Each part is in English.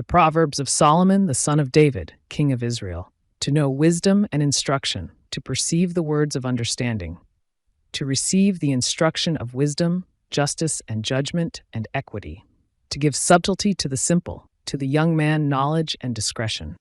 The Proverbs of Solomon, the son of David, king of Israel, to know wisdom and instruction, to perceive the words of understanding, to receive the instruction of wisdom, justice and judgment and equity, to give subtlety to the simple, to the young man knowledge and discretion.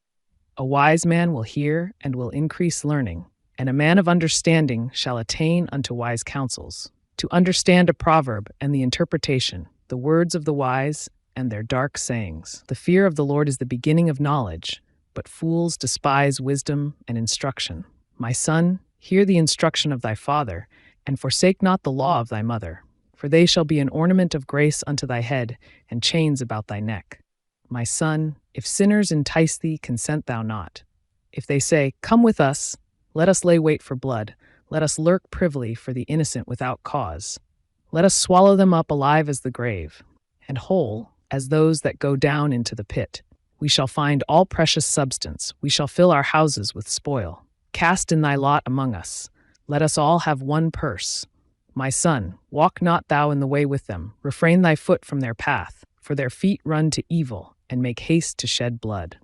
A wise man will hear and will increase learning, and a man of understanding shall attain unto wise counsels. To understand a proverb and the interpretation, the words of the wise and their dark sayings. The fear of the Lord is the beginning of knowledge, but fools despise wisdom and instruction. My son, hear the instruction of thy father, and forsake not the law of thy mother, for they shall be an ornament of grace unto thy head, and chains about thy neck. My son, if sinners entice thee, consent thou not. If they say, Come with us, let us lay wait for blood, let us lurk privily for the innocent without cause. Let us swallow them up alive as the grave, and whole as those that go down into the pit. We shall find all precious substance, we shall fill our houses with spoil. Cast in thy lot among us, let us all have one purse. My son, walk not thou in the way with them, refrain thy foot from their path, for their feet run to evil, and make haste to shed blood.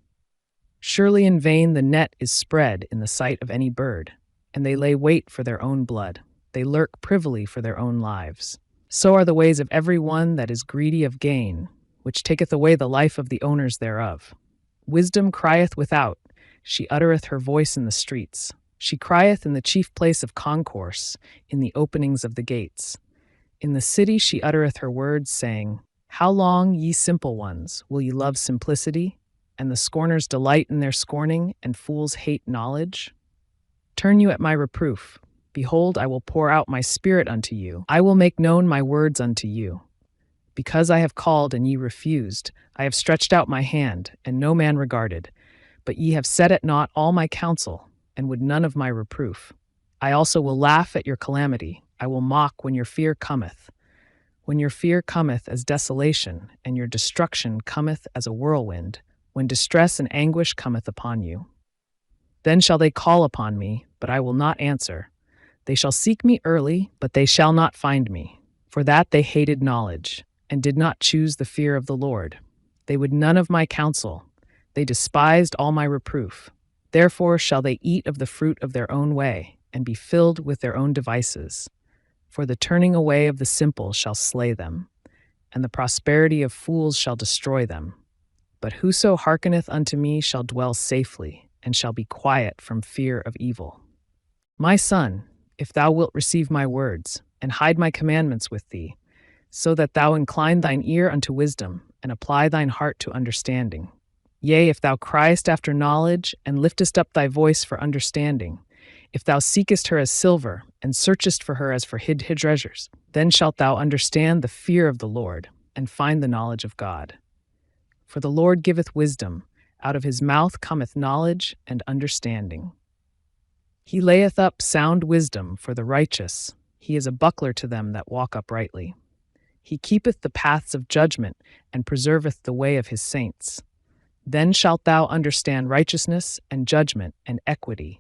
Surely in vain the net is spread in the sight of any bird, and they lay wait for their own blood. They lurk privily for their own lives. So are the ways of every one that is greedy of gain, which taketh away the life of the owners thereof. Wisdom crieth without, she uttereth her voice in the streets. She crieth in the chief place of concourse, in the openings of the gates. In the city she uttereth her words, saying, How long, ye simple ones, will ye love simplicity? And the scorners delight in their scorning, and fools hate knowledge? Turn you at my reproof. Behold, I will pour out my spirit unto you. I will make known my words unto you. Because I have called, and ye refused, I have stretched out my hand, and no man regarded. But ye have set at naught all my counsel, and would none of my reproof. I also will laugh at your calamity. I will mock when your fear cometh. When your fear cometh as desolation, and your destruction cometh as a whirlwind, when distress and anguish cometh upon you. Then shall they call upon me, but I will not answer. They shall seek me early, but they shall not find me. For that they hated knowledge, and did not choose the fear of the Lord. They would none of my counsel. They despised all my reproof. Therefore shall they eat of the fruit of their own way, and be filled with their own devices. For the turning away of the simple shall slay them, and the prosperity of fools shall destroy them. But whoso hearkeneth unto me shall dwell safely, and shall be quiet from fear of evil. My son, if thou wilt receive my words, and hide my commandments with thee, so that thou incline thine ear unto wisdom, and apply thine heart to understanding. Yea, if thou criest after knowledge, and liftest up thy voice for understanding, if thou seekest her as silver, and searchest for her as for hid treasures, then shalt thou understand the fear of the Lord, and find the knowledge of God. For the Lord giveth wisdom, out of his mouth cometh knowledge and understanding. He layeth up sound wisdom for the righteous, he is a buckler to them that walk uprightly. He keepeth the paths of judgment, and preserveth the way of his saints. Then shalt thou understand righteousness and judgment and equity,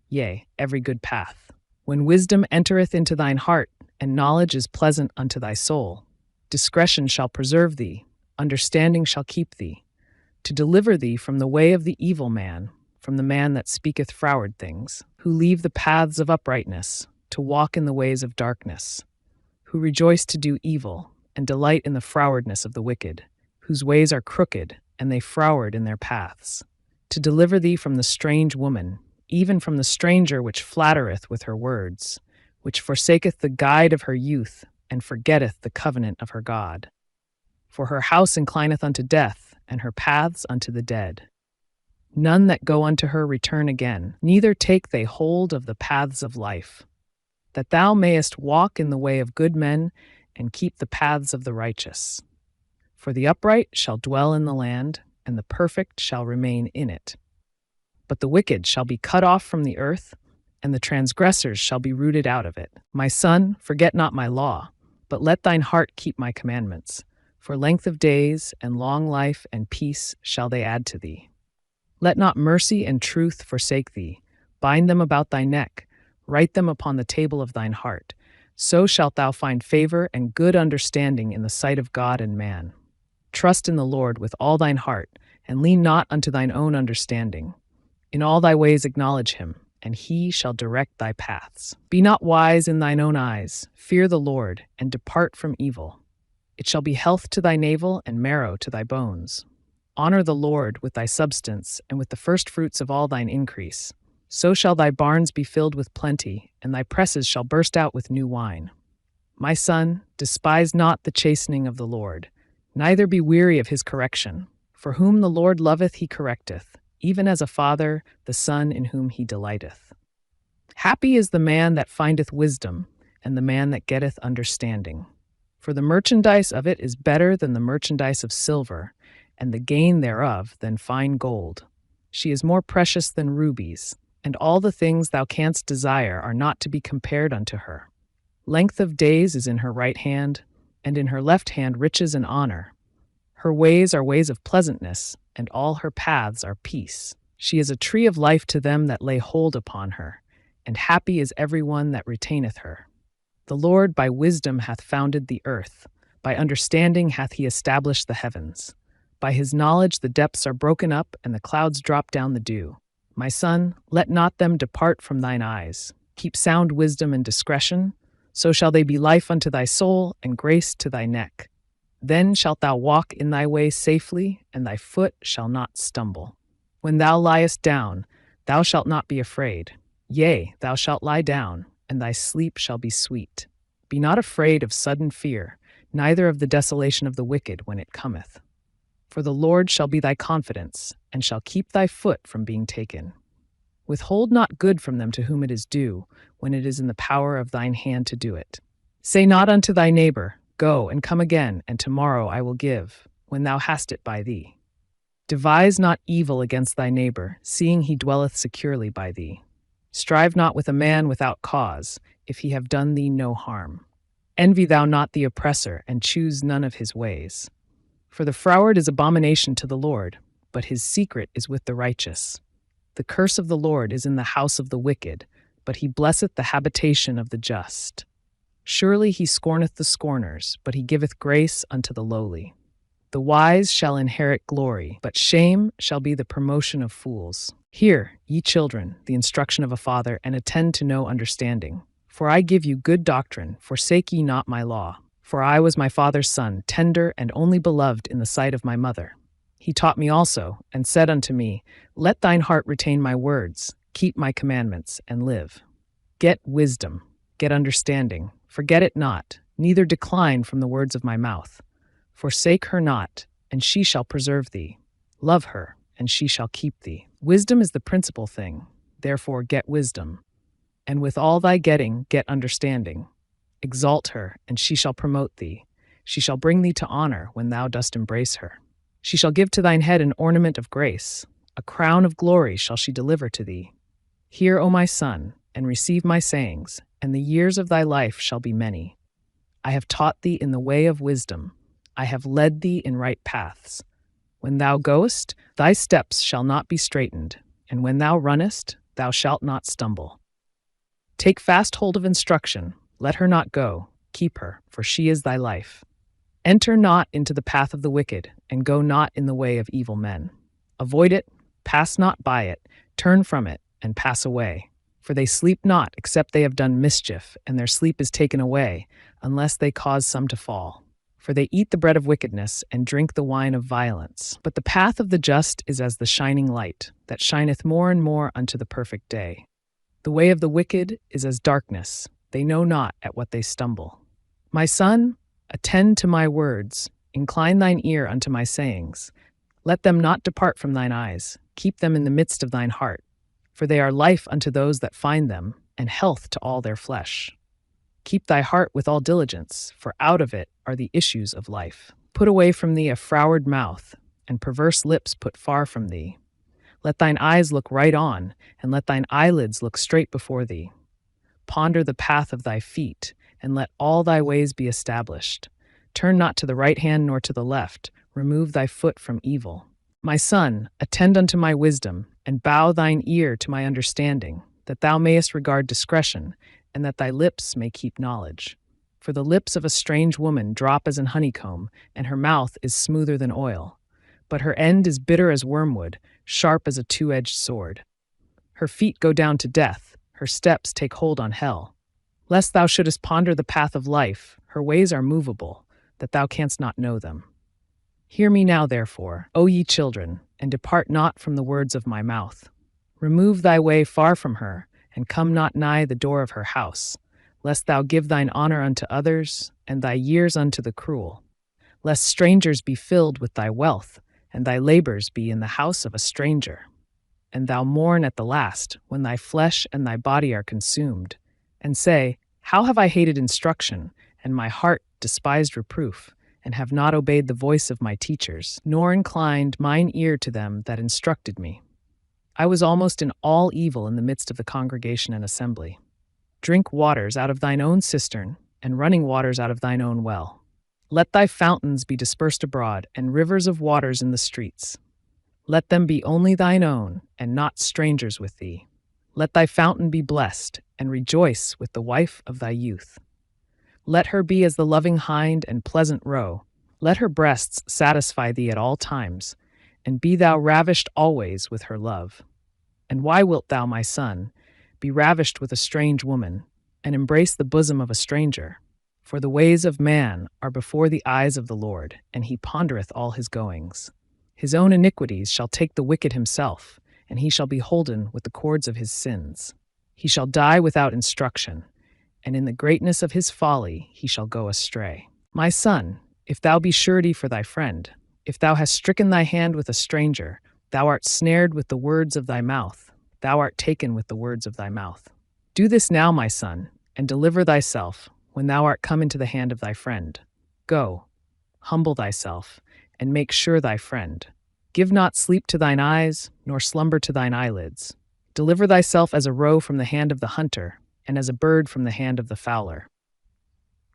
yea, every good path. When wisdom entereth into thine heart, and knowledge is pleasant unto thy soul, discretion shall preserve thee, understanding shall keep thee, to deliver thee from the way of the evil man, from the man that speaketh froward things, who leave the paths of uprightness, to walk in the ways of darkness, who rejoice to do evil, and delight in the frowardness of the wicked, whose ways are crooked, and they froward in their paths, to deliver thee from the strange woman, even from the stranger which flattereth with her words, which forsaketh the guide of her youth, and forgetteth the covenant of her God. For her house inclineth unto death, and her paths unto the dead. None that go unto her return again, neither take they hold of the paths of life. That thou mayest walk in the way of good men, and keep the paths of the righteous. For the upright shall dwell in the land, and the perfect shall remain in it. But the wicked shall be cut off from the earth, and the transgressors shall be rooted out of it. My son, forget not my law, but let thine heart keep my commandments. For length of days, and long life, and peace shall they add to thee. Let not mercy and truth forsake thee. Bind them about thy neck, write them upon the table of thine heart. So shalt thou find favor and good understanding in the sight of God and man. Trust in the Lord with all thine heart, and lean not unto thine own understanding. In all thy ways acknowledge him, and he shall direct thy paths. Be not wise in thine own eyes. Fear the Lord, and depart from evil. It shall be health to thy navel and marrow to thy bones. Honor the Lord with thy substance, and with the firstfruits of all thine increase. So shall thy barns be filled with plenty, and thy presses shall burst out with new wine. My son, despise not the chastening of the Lord, neither be weary of his correction. For whom the Lord loveth he correcteth, even as a father the son in whom he delighteth. Happy is the man that findeth wisdom, and the man that getteth understanding. For the merchandise of it is better than the merchandise of silver, and the gain thereof than fine gold. She is more precious than rubies, and all the things thou canst desire are not to be compared unto her. Length of days is in her right hand, and in her left hand riches and honor. Her ways are ways of pleasantness, and all her paths are peace. She is a tree of life to them that lay hold upon her, and happy is every one that retaineth her. The Lord by wisdom hath founded the earth, by understanding hath he established the heavens. By his knowledge the depths are broken up, and the clouds drop down the dew. My son, let not them depart from thine eyes. Keep sound wisdom and discretion, so shall they be life unto thy soul, and grace to thy neck. Then shalt thou walk in thy way safely, and thy foot shall not stumble. When thou liest down, thou shalt not be afraid. Yea, thou shalt lie down, and thy sleep shall be sweet. Be not afraid of sudden fear, neither of the desolation of the wicked when it cometh. For the Lord shall be thy confidence, and shall keep thy foot from being taken. Withhold not good from them to whom it is due, when it is in the power of thine hand to do it. Say not unto thy neighbor, Go and come again, and tomorrow I will give, when thou hast it by thee. Devise not evil against thy neighbor, seeing he dwelleth securely by thee. Strive not with a man without cause, if he have done thee no harm. Envy thou not the oppressor, and choose none of his ways. For the froward is abomination to the Lord, but his secret is with the righteous. The curse of the Lord is in the house of the wicked, but he blesseth the habitation of the just. Surely he scorneth the scorners, but he giveth grace unto the lowly. The wise shall inherit glory, but shame shall be the promotion of fools. Hear, ye children, the instruction of a father, and attend to know understanding. For I give you good doctrine, forsake ye not my law. For I was my father's son, tender and only beloved in the sight of my mother. He taught me also, and said unto me, Let thine heart retain my words, keep my commandments, and live. Get wisdom, get understanding, forget it not, neither decline from the words of my mouth. Forsake her not, and she shall preserve thee. Love her, and she shall keep thee. Wisdom is the principal thing, therefore get wisdom. And with all thy getting, get understanding. Exalt her, and she shall promote thee. She shall bring thee to honor when thou dost embrace her. She shall give to thine head an ornament of grace. A crown of glory shall she deliver to thee. Hear, O my son, and receive my sayings, and the years of thy life shall be many. I have taught thee in the way of wisdom. I have led thee in right paths. When thou goest, thy steps shall not be straitened, and when thou runnest, thou shalt not stumble. Take fast hold of instruction, let her not go, keep her, for she is thy life. Enter not into the path of the wicked, and go not in the way of evil men. Avoid it, pass not by it, turn from it, and pass away. For they sleep not, except they have done mischief, and their sleep is taken away, unless they cause some to fall. For they eat the bread of wickedness, and drink the wine of violence. But the path of the just is as the shining light, that shineth more and more unto the perfect day. The way of the wicked is as darkness, they know not at what they stumble. My son, attend to my words, incline thine ear unto my sayings. Let them not depart from thine eyes, keep them in the midst of thine heart. For they are life unto those that find them, and health to all their flesh. Keep thy heart with all diligence, for out of it are the issues of life. Put away from thee a froward mouth, and perverse lips put far from thee. Let thine eyes look right on, and let thine eyelids look straight before thee. Ponder the path of thy feet, and let all thy ways be established. Turn not to the right hand nor to the left, remove thy foot from evil. My son, attend unto my wisdom, and bow thine ear to my understanding, that thou mayest regard discretion, and that thy lips may keep knowledge. For the lips of a strange woman drop as an honeycomb, and her mouth is smoother than oil. but her end is bitter as wormwood, sharp as a two-edged sword. Her feet go down to death, her steps take hold on hell. Lest thou shouldest ponder the path of life, her ways are movable, that thou canst not know them. Hear me now, therefore, O ye children, and depart not from the words of my mouth. Remove thy way far from her, and come not nigh the door of her house, lest thou give thine honor unto others, and thy years unto the cruel. Lest strangers be filled with thy wealth, and thy labors be in the house of a stranger. And thou mourn at the last, when thy flesh and thy body are consumed, and say, How have I hated instruction, and my heart despised reproof, and have not obeyed the voice of my teachers, nor inclined mine ear to them that instructed me. I was almost in all evil in the midst of the congregation and assembly. Drink waters out of thine own cistern, and running waters out of thine own well. Let thy fountains be dispersed abroad, and rivers of waters in the streets. Let them be only thine own, and not strangers with thee. Let thy fountain be blessed, and rejoice with the wife of thy youth. Let her be as the loving hind and pleasant roe. Let her breasts satisfy thee at all times, and be thou ravished always with her love. And why wilt thou, my son, be ravished with a strange woman, and embrace the bosom of a stranger? For the ways of man are before the eyes of the Lord, and he pondereth all his goings. His own iniquities shall take the wicked himself, and he shall be holden with the cords of his sins. He shall die without instruction, and in the greatness of his folly he shall go astray. My son, if thou be surety for thy friend, if thou hast stricken thy hand with a stranger, thou art snared with the words of thy mouth, thou art taken with the words of thy mouth. Do this now, my son, and deliver thyself, when thou art come into the hand of thy friend. Go, humble thyself, and make sure thy friend. Give not sleep to thine eyes, nor slumber to thine eyelids. Deliver thyself as a roe from the hand of the hunter, and as a bird from the hand of the fowler.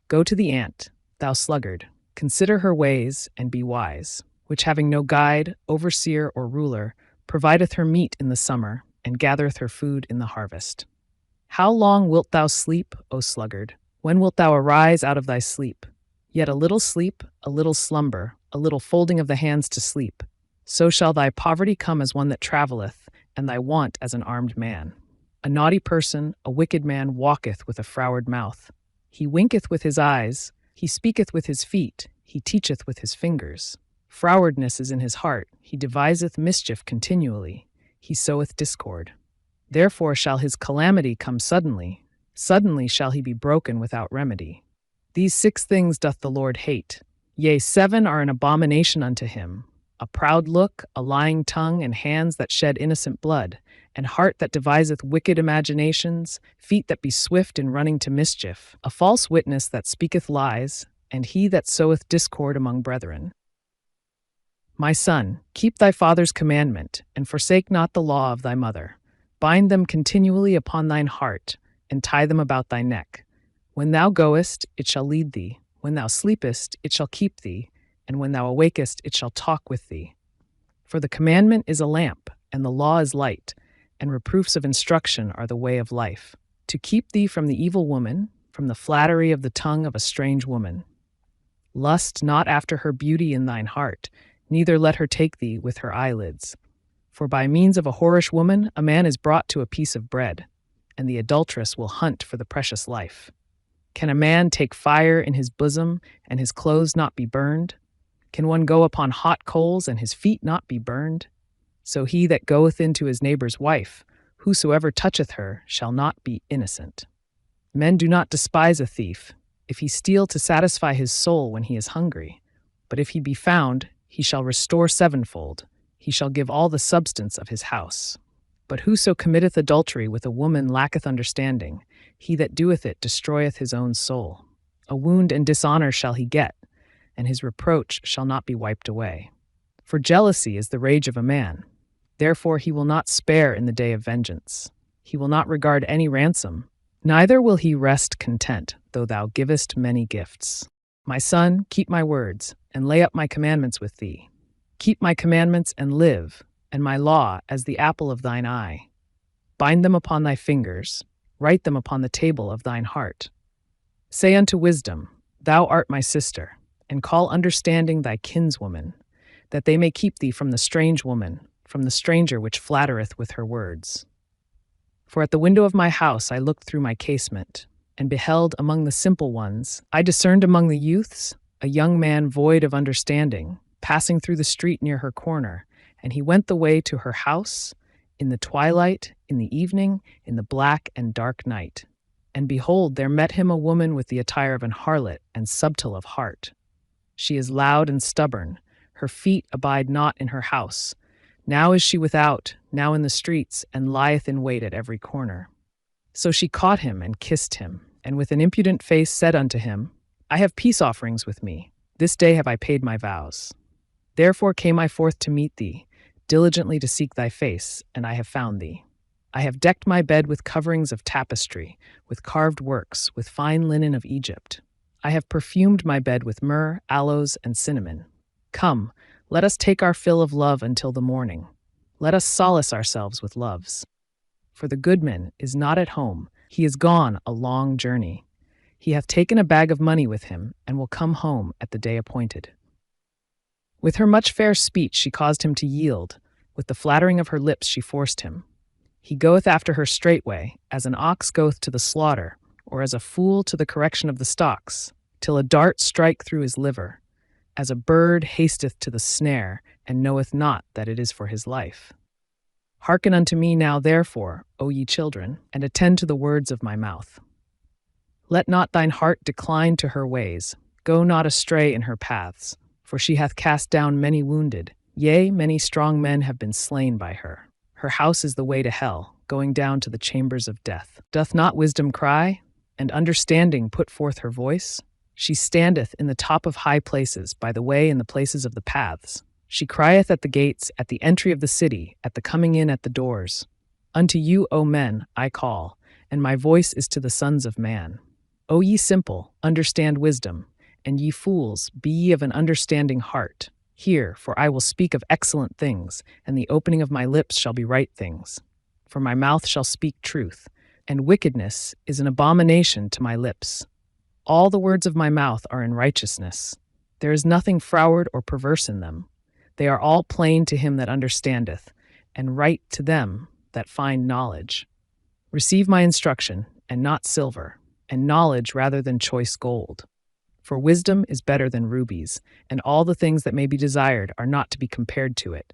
Go to the ant, thou sluggard, consider her ways, and be wise, which having no guide, overseer, or ruler, provideth her meat in the summer, and gathereth her food in the harvest. How long wilt thou sleep, O sluggard? When wilt thou arise out of thy sleep? Yet a little sleep, a little slumber, a little folding of the hands to sleep. So shall thy poverty come as one that travelleth, and thy want as an armed man. A naughty person, a wicked man, walketh with a froward mouth. He winketh with his eyes, he speaketh with his feet, he teacheth with his fingers. Frowardness is in his heart, he deviseth mischief continually, he soweth discord. Therefore shall his calamity come suddenly, suddenly shall he be broken without remedy. These 6 things doth the Lord hate, yea, 7 are an abomination unto him: a proud look, a lying tongue, and hands that shed innocent blood, and heart that deviseth wicked imaginations, feet that be swift in running to mischief, a false witness that speaketh lies, and he that soweth discord among brethren. My son, keep thy father's commandment, and forsake not the law of thy mother. Bind them continually upon thine heart, and tie them about thy neck. When thou goest, it shall lead thee. When thou sleepest, it shall keep thee. And when thou awakest, it shall talk with thee. For the commandment is a lamp, and the law is light, and reproofs of instruction are the way of life, to keep thee from the evil woman, from the flattery of the tongue of a strange woman. Lust not after her beauty in thine heart, neither let her take thee with her eyelids. For by means of a whorish woman a man is brought to a piece of bread, and the adulteress will hunt for the precious life. Can a man take fire in his bosom, and his clothes not be burned? Can one go upon hot coals, and his feet not be burned? So he that goeth into his neighbor's wife, whosoever toucheth her, shall not be innocent. Men do not despise a thief, if he steal to satisfy his soul when he is hungry. But if he be found, he shall restore sevenfold, he shall give all the substance of his house. But whoso committeth adultery with a woman lacketh understanding, he that doeth it destroyeth his own soul. A wound and dishonor shall he get, and his reproach shall not be wiped away. For jealousy is the rage of a man. Therefore he will not spare in the day of vengeance. He will not regard any ransom, neither will he rest content, though thou givest many gifts. My son, keep my words, and lay up my commandments with thee. Keep my commandments and live, and my law as the apple of thine eye. Bind them upon thy fingers, write them upon the table of thine heart. Say unto wisdom, Thou art my sister, and call understanding thy kinswoman. that they may keep thee from the strange woman, from the stranger which flattereth with her words. For at the window of my house I looked through my casement, and beheld among the simple ones, I discerned among the youths, a young man void of understanding, passing through the street near her corner, and he went the way to her house, in the twilight, in the evening, in the black and dark night. And behold, there met him a woman with the attire of an harlot and subtle of heart. She is loud and stubborn, her feet abide not in her house. Now is she without, now in the streets, and lieth in wait at every corner. So she caught him and kissed him, and with an impudent face said unto him, I have peace offerings with me. This day have I paid my vows. Therefore came I forth to meet thee, diligently to seek thy face, and I have found thee. I have decked my bed with coverings of tapestry, with carved works, with fine linen of Egypt. I have perfumed my bed with myrrh, aloes, and cinnamon. Come, let us take our fill of love until the morning. Let us solace ourselves with loves. For the goodman is not at home, he is gone a long journey. He hath taken a bag of money with him, and will come home at the day appointed. With her much fair speech she caused him to yield, with the flattering of her lips she forced him. He goeth after her straightway, as an ox goeth to the slaughter, or as a fool to the correction of the stocks, till a dart strike through his liver, as a bird hasteth to the snare, and knoweth not that it is for his life. Hearken unto me now therefore, O ye children, and attend to the words of my mouth. Let not thine heart decline to her ways, go not astray in her paths, for she hath cast down many wounded, yea, many strong men have been slain by her. Her house is the way to hell, going down to the chambers of death. Doth not wisdom cry, and understanding put forth her voice? She standeth in the top of high places, by the way in the places of the paths. She crieth at the gates, at the entry of the city, at the coming in at the doors. Unto you, O men, I call, and my voice is to the sons of man. O ye simple, understand wisdom, and ye fools, be ye of an understanding heart. Hear, for I will speak of excellent things, and the opening of my lips shall be right things. For my mouth shall speak truth, and wickedness is an abomination to my lips. All the words of my mouth are in righteousness. There is nothing froward or perverse in them. They are all plain to him that understandeth, and right to them that find knowledge. Receive my instruction, and not silver, and knowledge rather than choice gold. For wisdom is better than rubies, and all the things that may be desired are not to be compared to it.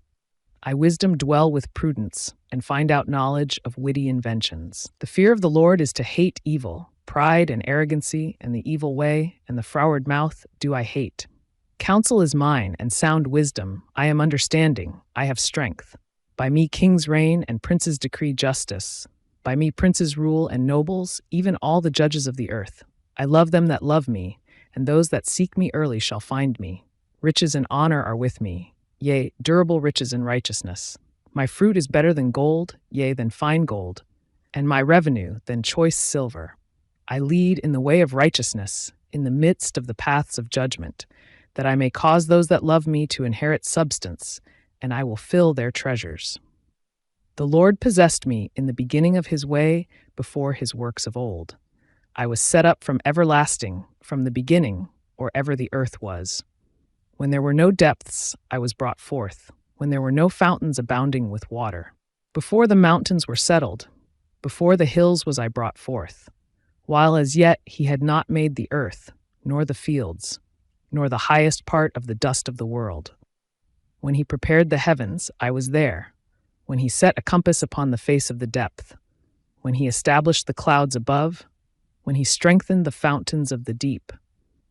I wisdom dwell with prudence, and find out knowledge of witty inventions. The fear of the Lord is to hate evil. Pride and arrogancy, and the evil way, and the froward mouth do I hate. Counsel is mine, and sound wisdom. I am understanding, I have strength. By me kings reign, and princes decree justice. By me princes rule, and nobles, even all the judges of the earth. I love them that love me, and those that seek me early shall find me. Riches and honor are with me, yea, durable riches and righteousness. My fruit is better than gold, yea, than fine gold, and my revenue than choice silver. I lead in the way of righteousness, in the midst of the paths of judgment, that I may cause those that love me to inherit substance, and I will fill their treasures. The Lord possessed me in the beginning of his way before his works of old. I was set up from everlasting, from the beginning, or ever the earth was. When there were no depths, I was brought forth, when there were no fountains abounding with water. Before the mountains were settled, before the hills was I brought forth, while as yet he had not made the earth, nor the fields, nor the highest part of the dust of the world. When he prepared the heavens, I was there, when he set a compass upon the face of the depth, when he established the clouds above, when he strengthened the fountains of the deep,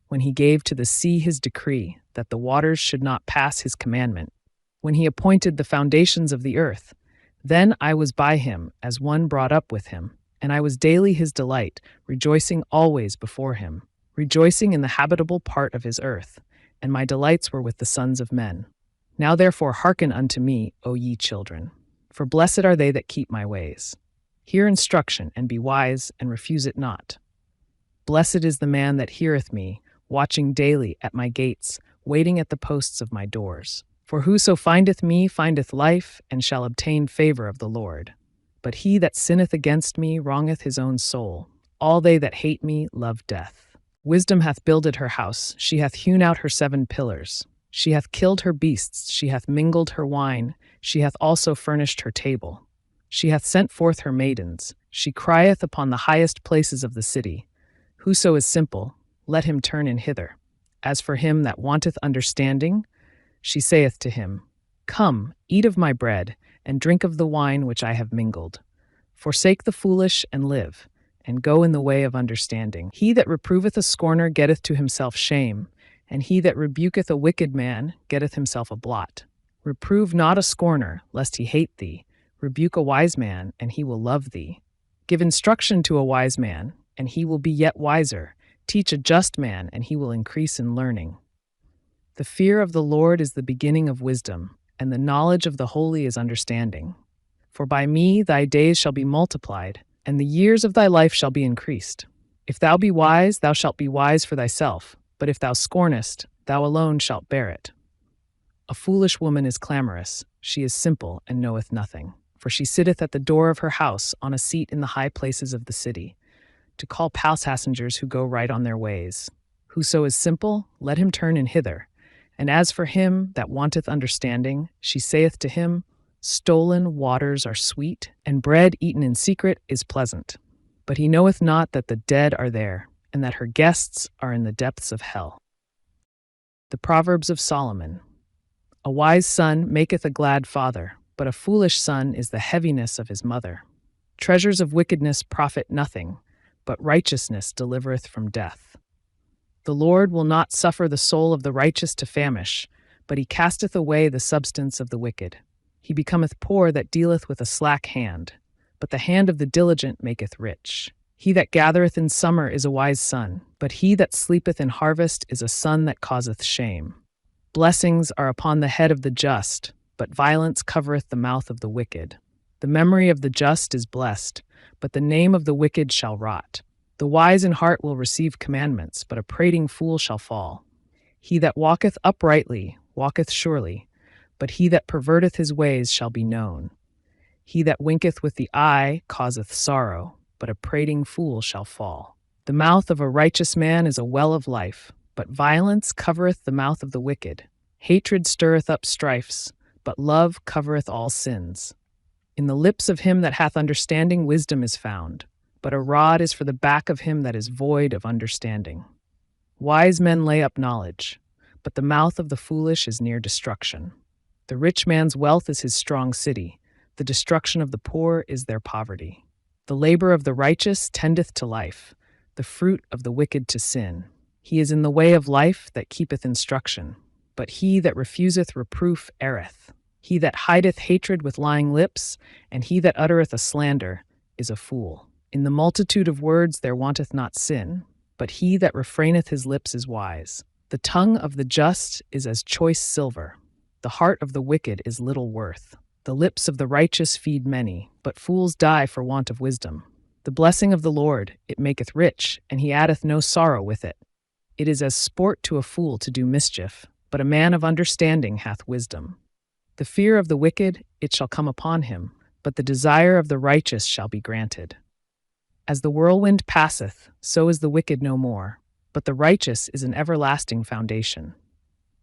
when he gave to the sea his decree that the waters should not pass his commandment, when he appointed the foundations of the earth. Then I was by him as one brought up with him, and I was daily his delight, rejoicing always before him, rejoicing in the habitable part of his earth, and my delights were with the sons of men. Now therefore hearken unto me, O ye children, for blessed are they that keep my ways. Hear instruction, and be wise, and refuse it not. Blessed is the man that heareth me, watching daily at my gates, waiting at the posts of my doors. For whoso findeth me findeth life, and shall obtain favor of the Lord. But he that sinneth against me wrongeth his own soul. All they that hate me love death. Wisdom hath builded her house, she hath hewn out her 7 pillars. She hath killed her beasts, she hath mingled her wine, she hath also furnished her table. She hath sent forth her maidens, she crieth upon the highest places of the city. Whoso is simple, let him turn in hither. As for him that wanteth understanding, she saith to him, Come, eat of my bread, and drink of the wine which I have mingled. Forsake the foolish and live, and go in the way of understanding. He that reproveth a scorner getteth to himself shame, and he that rebuketh a wicked man getteth himself a blot. Reprove not a scorner, lest he hate thee. Rebuke a wise man, and he will love thee. Give instruction to a wise man, and he will be yet wiser. Teach a just man, and he will increase in learning. The fear of the Lord is the beginning of wisdom, and the knowledge of the holy is understanding. For by me thy days shall be multiplied, and the years of thy life shall be increased. If thou be wise, thou shalt be wise for thyself, but if thou scornest, thou alone shalt bear it. A foolish woman is clamorous, she is simple and knoweth nothing. For she sitteth at the door of her house on a seat in the high places of the city, to call passengers who go right on their ways. Whoso is simple, let him turn in hither. And as for him that wanteth understanding, she saith to him, Stolen waters are sweet, and bread eaten in secret is pleasant. But he knoweth not that the dead are there, and that her guests are in the depths of hell. The Proverbs of Solomon. A wise son maketh a glad father, but a foolish son is the heaviness of his mother. Treasures of wickedness profit nothing, but righteousness delivereth from death. The Lord will not suffer the soul of the righteous to famish, but he casteth away the substance of the wicked. He becometh poor that dealeth with a slack hand, but the hand of the diligent maketh rich. He that gathereth in summer is a wise son, but he that sleepeth in harvest is a son that causeth shame. Blessings are upon the head of the just, but violence covereth the mouth of the wicked. The memory of the just is blessed, but the name of the wicked shall rot. The wise in heart will receive commandments, but a prating fool shall fall. He that walketh uprightly walketh surely, but he that perverteth his ways shall be known. He that winketh with the eye causeth sorrow, but a prating fool shall fall. The mouth of a righteous man is a well of life, but violence covereth the mouth of the wicked. Hatred stirreth up strifes, but love covereth all sins. In the lips of him that hath understanding wisdom is found, but a rod is for the back of him that is void of understanding. Wise men lay up knowledge, but the mouth of the foolish is near destruction. The rich man's wealth is his strong city, the destruction of the poor is their poverty. The labor of the righteous tendeth to life, the fruit of the wicked to sin. He is in the way of life that keepeth instruction, but he that refuseth reproof erreth. He that hideth hatred with lying lips, and he that uttereth a slander, is a fool. In the multitude of words there wanteth not sin, but he that refraineth his lips is wise. The tongue of the just is as choice silver. The heart of the wicked is little worth. The lips of the righteous feed many, but fools die for want of wisdom. The blessing of the Lord, it maketh rich, and he addeth no sorrow with it. It is as sport to a fool to do mischief, but a man of understanding hath wisdom. The fear of the wicked, it shall come upon him, but the desire of the righteous shall be granted. As the whirlwind passeth, so is the wicked no more, but the righteous is an everlasting foundation.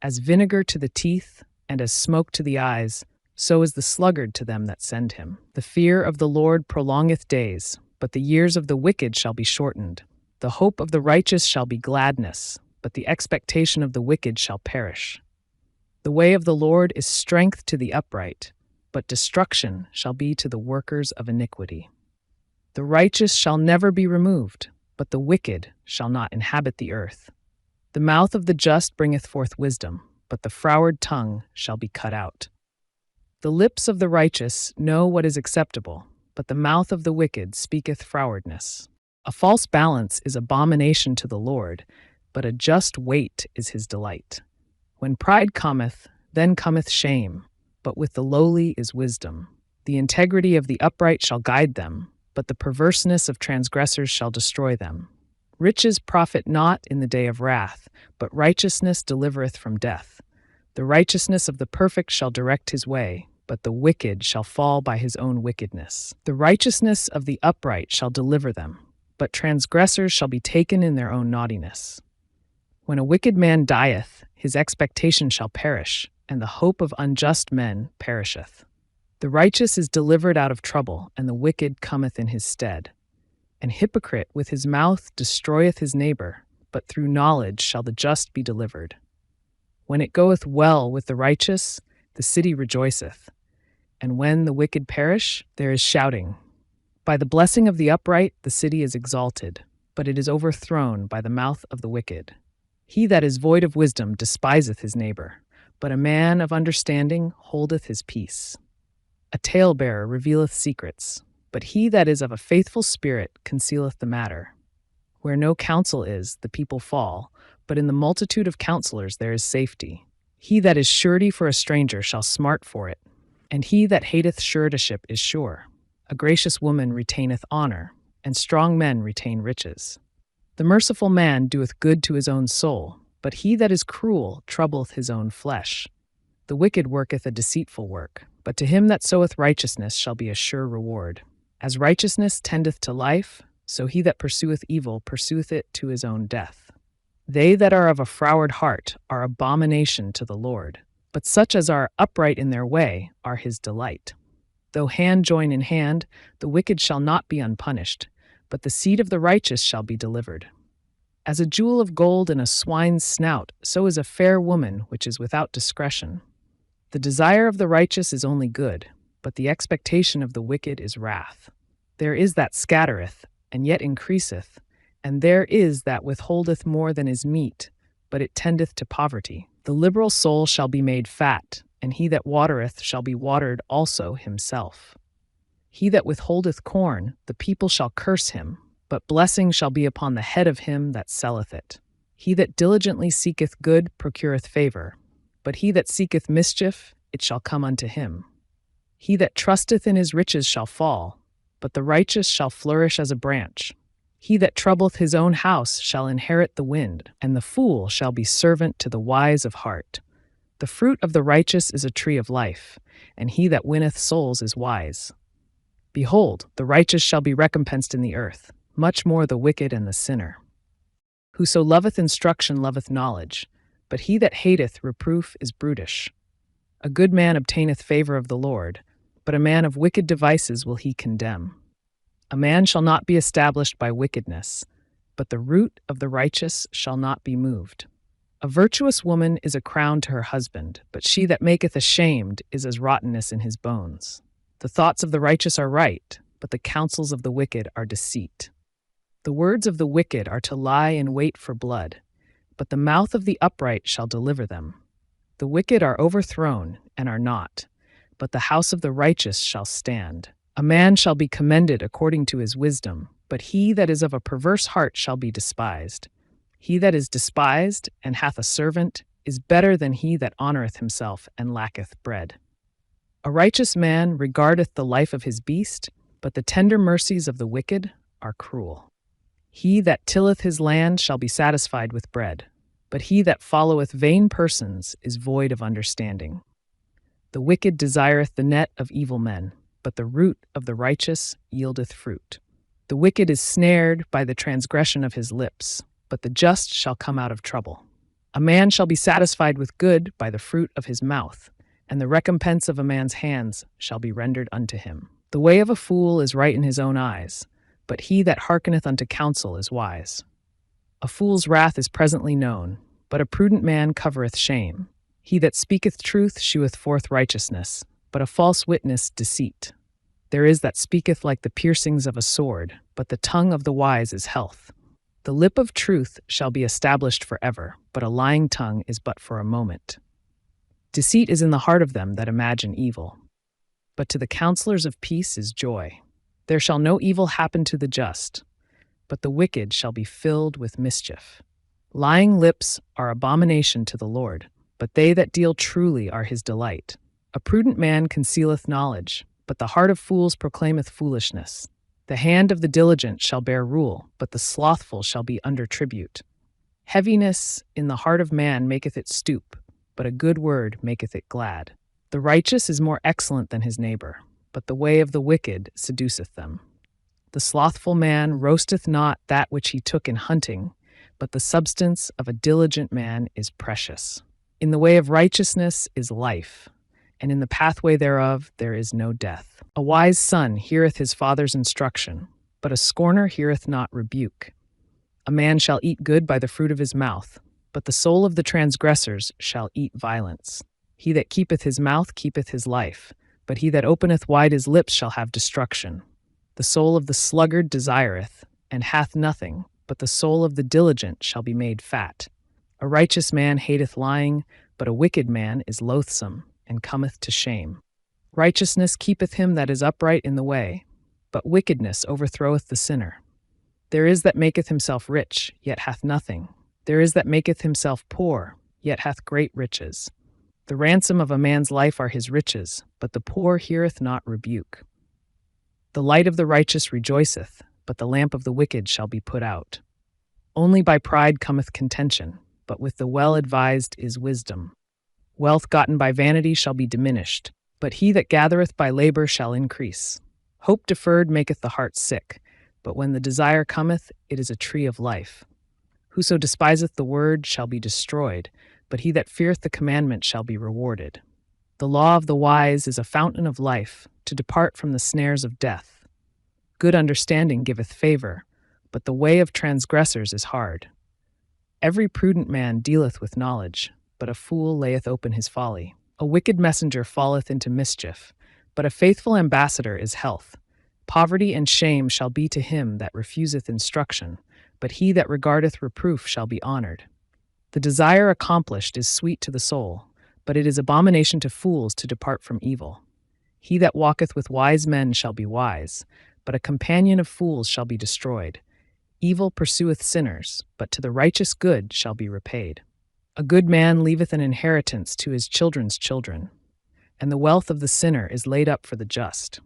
As vinegar to the teeth, and as smoke to the eyes, so is the sluggard to them that send him. The fear of the Lord prolongeth days, but the years of the wicked shall be shortened. The hope of the righteous shall be gladness, but the expectation of the wicked shall perish. The way of the Lord is strength to the upright, but destruction shall be to the workers of iniquity. The righteous shall never be removed, but the wicked shall not inhabit the earth. The mouth of the just bringeth forth wisdom, but the froward tongue shall be cut out. The lips of the righteous know what is acceptable, but the mouth of the wicked speaketh frowardness. A false balance is abomination to the Lord, but a just weight is his delight. When pride cometh, then cometh shame, but with the lowly is wisdom. The integrity of the upright shall guide them, but the perverseness of transgressors shall destroy them. Riches profit not in the day of wrath, but righteousness delivereth from death. The righteousness of the perfect shall direct his way, but the wicked shall fall by his own wickedness. The righteousness of the upright shall deliver them, but transgressors shall be taken in their own naughtiness. When a wicked man dieth, his expectation shall perish, and the hope of unjust men perisheth. The righteous is delivered out of trouble, and the wicked cometh in his stead. An hypocrite with his mouth destroyeth his neighbor, but through knowledge shall the just be delivered. When it goeth well with the righteous, the city rejoiceth, and when the wicked perish, there is shouting. By the blessing of the upright the city is exalted, but it is overthrown by the mouth of the wicked. He that is void of wisdom despiseth his neighbor, but a man of understanding holdeth his peace. A talebearer revealeth secrets, but he that is of a faithful spirit concealeth the matter. Where no counsel is, the people fall, but in the multitude of counselors there is safety. He that is surety for a stranger shall smart for it, and he that hateth suretyship is sure. A gracious woman retaineth honor, and strong men retain riches. The merciful man doeth good to his own soul, but he that is cruel troubleth his own flesh. The wicked worketh a deceitful work, but to him that soweth righteousness shall be a sure reward. As righteousness tendeth to life, so he that pursueth evil pursueth it to his own death. They that are of a froward heart are abomination to the Lord, but such as are upright in their way are his delight. Though hand join in hand, the wicked shall not be unpunished, but the seed of the righteous shall be delivered. As a jewel of gold in a swine's snout, so is a fair woman which is without discretion. The desire of the righteous is only good, but the expectation of the wicked is wrath. There is that scattereth, and yet increaseth, and there is that withholdeth more than is meet, but it tendeth to poverty. The liberal soul shall be made fat, and he that watereth shall be watered also himself. He that withholdeth corn, the people shall curse him, but blessing shall be upon the head of him that selleth it. He that diligently seeketh good procureth favor, but he that seeketh mischief, it shall come unto him. He that trusteth in his riches shall fall, but the righteous shall flourish as a branch. He that troubleth his own house shall inherit the wind, and the fool shall be servant to the wise of heart. The fruit of the righteous is a tree of life, and he that winneth souls is wise. Behold, the righteous shall be recompensed in the earth, much more the wicked and the sinner. Whoso loveth instruction loveth knowledge, but he that hateth reproof is brutish. A good man obtaineth favor of the Lord, but a man of wicked devices will he condemn. A man shall not be established by wickedness, but the root of the righteous shall not be moved. A virtuous woman is a crown to her husband, but she that maketh ashamed is as rottenness in his bones. The thoughts of the righteous are right, but the counsels of the wicked are deceit. The words of the wicked are to lie in wait for blood, but the mouth of the upright shall deliver them. The wicked are overthrown and are not, but the house of the righteous shall stand. A man shall be commended according to his wisdom, but he that is of a perverse heart shall be despised. He that is despised and hath a servant is better than he that honoureth himself and lacketh bread. A righteous man regardeth the life of his beast, but the tender mercies of the wicked are cruel. He that tilleth his land shall be satisfied with bread, but he that followeth vain persons is void of understanding. The wicked desireth the net of evil men, but the root of the righteous yieldeth fruit. The wicked is snared by the transgression of his lips, but the just shall come out of trouble. A man shall be satisfied with good by the fruit of his mouth, and the recompense of a man's hands shall be rendered unto him. The way of a fool is right in his own eyes, but he that hearkeneth unto counsel is wise. A fool's wrath is presently known, but a prudent man covereth shame. He that speaketh truth sheweth forth righteousness, but a false witness deceit. There is that speaketh like the piercings of a sword, but the tongue of the wise is health. The lip of truth shall be established forever, but a lying tongue is but for a moment. Deceit is in the heart of them that imagine evil, but to the counselors of peace is joy. There shall no evil happen to the just, but the wicked shall be filled with mischief. Lying lips are abomination to the Lord, but they that deal truly are his delight. A prudent man concealeth knowledge, but the heart of fools proclaimeth foolishness. The hand of the diligent shall bear rule, but the slothful shall be under tribute. Heaviness in the heart of man maketh it stoop, but a good word maketh it glad. The righteous is more excellent than his neighbor, but the way of the wicked seduceth them. The slothful man roasteth not that which he took in hunting, but the substance of a diligent man is precious. In the way of righteousness is life, and in the pathway thereof there is no death. A wise son heareth his father's instruction, but a scorner heareth not rebuke. A man shall eat good by the fruit of his mouth, but the soul of the transgressors shall eat violence. He that keepeth his mouth keepeth his life, but he that openeth wide his lips shall have destruction. The soul of the sluggard desireth, and hath nothing, but the soul of the diligent shall be made fat. A righteous man hateth lying, but a wicked man is loathsome, and cometh to shame. Righteousness keepeth him that is upright in the way, but wickedness overthroweth the sinner. There is that maketh himself rich, yet hath nothing. There is that maketh himself poor, yet hath great riches. The ransom of a man's life are his riches, but the poor heareth not rebuke. The light of the righteous rejoiceth, but the lamp of the wicked shall be put out. Only by pride cometh contention, but with the well-advised is wisdom. Wealth gotten by vanity shall be diminished, but he that gathereth by labor shall increase. Hope deferred maketh the heart sick, but when the desire cometh, it is a tree of life. Whoso despiseth the word shall be destroyed, but he that feareth the commandment shall be rewarded. The law of the wise is a fountain of life, to depart from the snares of death. Good understanding giveth favor, but the way of transgressors is hard. Every prudent man dealeth with knowledge, but a fool layeth open his folly. A wicked messenger falleth into mischief, but a faithful ambassador is health. Poverty and shame shall be to him that refuseth instruction, but he that regardeth reproof shall be honored. The desire accomplished is sweet to the soul, but it is abomination to fools to depart from evil. He that walketh with wise men shall be wise, but a companion of fools shall be destroyed. Evil pursueth sinners, but to the righteous good shall be repaid. A good man leaveth an inheritance to his children's children, and the wealth of the sinner is laid up for the just.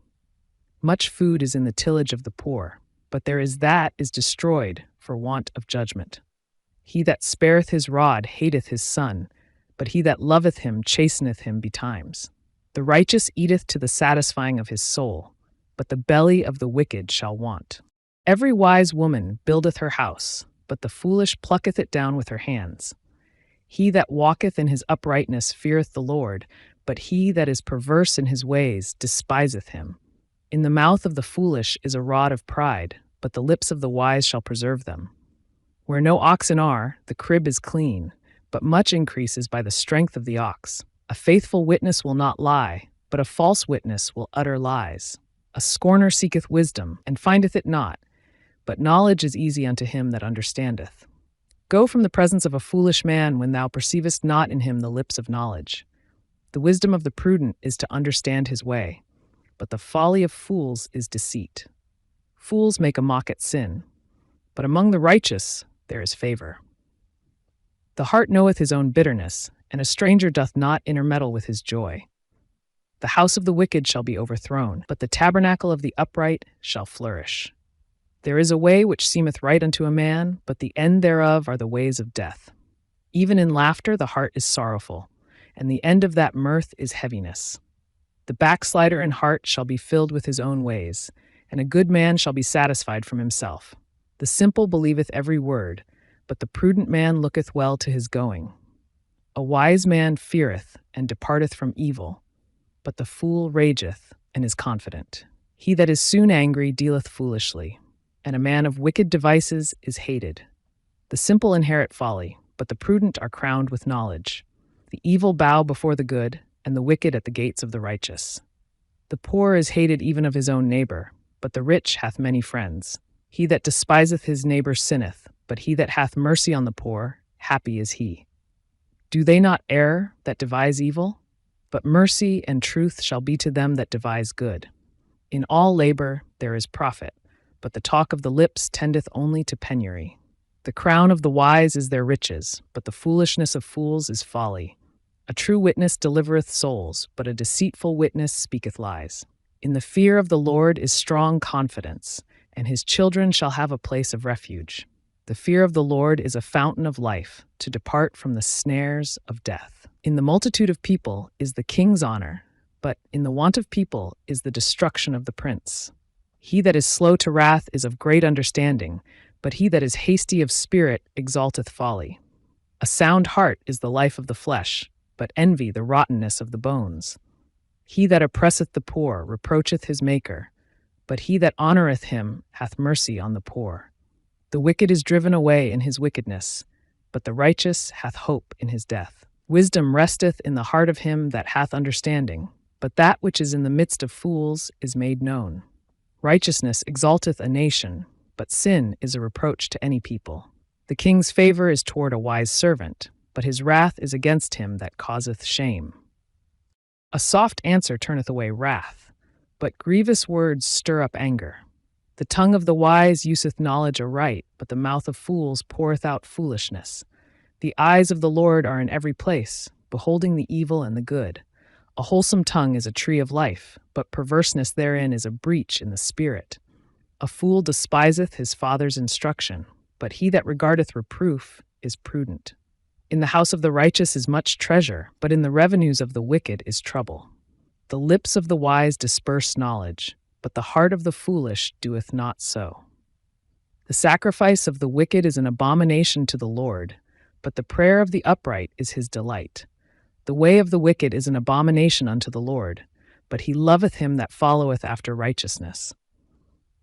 Much food is in the tillage of the poor, but there is that is destroyed for want of judgment. He that spareth his rod hateth his son, but he that loveth him chasteneth him betimes. The righteous eateth to the satisfying of his soul, but the belly of the wicked shall want. Every wise woman buildeth her house, but the foolish plucketh it down with her hands. He that walketh in his uprightness feareth the Lord, but he that is perverse in his ways despiseth him. In the mouth of the foolish is a rod of pride, but the lips of the wise shall preserve them. Where no oxen are, the crib is clean, but much increase is by the strength of the ox. A faithful witness will not lie, but a false witness will utter lies. A scorner seeketh wisdom, and findeth it not, but knowledge is easy unto him that understandeth. Go from the presence of a foolish man when thou perceivest not in him the lips of knowledge. The wisdom of the prudent is to understand his way, but the folly of fools is deceit. Fools make a mock at sin, but among the righteous there is favor. The heart knoweth his own bitterness, and a stranger doth not intermeddle with his joy. The house of the wicked shall be overthrown, but the tabernacle of the upright shall flourish. There is a way which seemeth right unto a man, but the end thereof are the ways of death. Even in laughter the heart is sorrowful, and the end of that mirth is heaviness. The backslider in heart shall be filled with his own ways, and a good man shall be satisfied from himself. The simple believeth every word, but the prudent man looketh well to his going. A wise man feareth and departeth from evil, but the fool rageth and is confident. He that is soon angry dealeth foolishly, and a man of wicked devices is hated. The simple inherit folly, but the prudent are crowned with knowledge. The evil bow before the good, and the wicked at the gates of the righteous. The poor is hated even of his own neighbor, but the rich hath many friends. He that despiseth his neighbor sinneth, but he that hath mercy on the poor, happy is he. Do they not err that devise evil? But mercy and truth shall be to them that devise good. In all labor there is profit, but the talk of the lips tendeth only to penury. The crown of the wise is their riches, but the foolishness of fools is folly. A true witness delivereth souls, but a deceitful witness speaketh lies. In the fear of the Lord is strong confidence, and his children shall have a place of refuge. The fear of the Lord is a fountain of life, to depart from the snares of death. In the multitude of people is the king's honor, but in the want of people is the destruction of the prince. He that is slow to wrath is of great understanding, but he that is hasty of spirit exalteth folly. A sound heart is the life of the flesh, but envy the rottenness of the bones. He that oppresseth the poor reproacheth his Maker, but he that honoureth him hath mercy on the poor. The wicked is driven away in his wickedness, but the righteous hath hope in his death. Wisdom resteth in the heart of him that hath understanding, but that which is in the midst of fools is made known. Righteousness exalteth a nation, but sin is a reproach to any people. The king's favor is toward a wise servant, but his wrath is against him that causeth shame. A soft answer turneth away wrath, but grievous words stir up anger. The tongue of the wise useth knowledge aright, but the mouth of fools poureth out foolishness. The eyes of the Lord are in every place, beholding the evil and the good. A wholesome tongue is a tree of life, but perverseness therein is a breach in the spirit. A fool despiseth his father's instruction, but he that regardeth reproof is prudent. In the house of the righteous is much treasure, but in the revenues of the wicked is trouble. The lips of the wise disperse knowledge, but the heart of the foolish doeth not so. The sacrifice of the wicked is an abomination to the Lord, but the prayer of the upright is his delight. The way of the wicked is an abomination unto the Lord, but he loveth him that followeth after righteousness.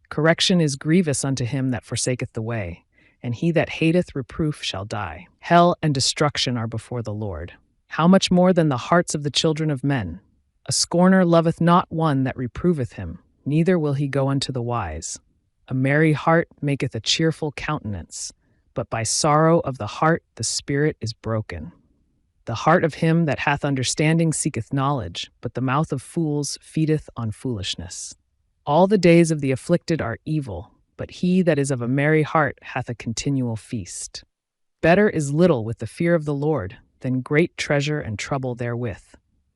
Correction is grievous unto him that forsaketh the way, and he that hateth reproof shall die. Hell and destruction are before the Lord. How much more than the hearts of the children of men? A scorner loveth not one that reproveth him, neither will he go unto the wise. A merry heart maketh a cheerful countenance, but by sorrow of the heart the spirit is broken. The heart of him that hath understanding seeketh knowledge, but the mouth of fools feedeth on foolishness. All the days of the afflicted are evil, but he that is of a merry heart hath a continual feast. Better is little with the fear of the Lord than great treasure and trouble therewith.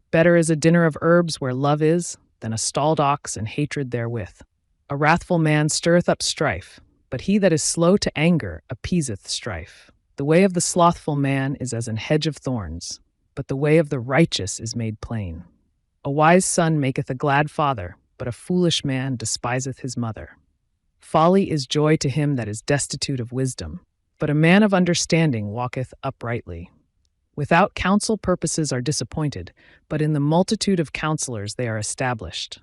Better is a dinner of herbs where love is than a stalled ox and hatred therewith. A wrathful man stirreth up strife, but he that is slow to anger appeaseth strife. The way of the slothful man is as an hedge of thorns, but the way of the righteous is made plain. A wise son maketh a glad father, but a foolish man despiseth his mother. Folly is joy to him that is destitute of wisdom, but a man of understanding walketh uprightly. Without counsel purposes are disappointed, but in the multitude of counselors they are established.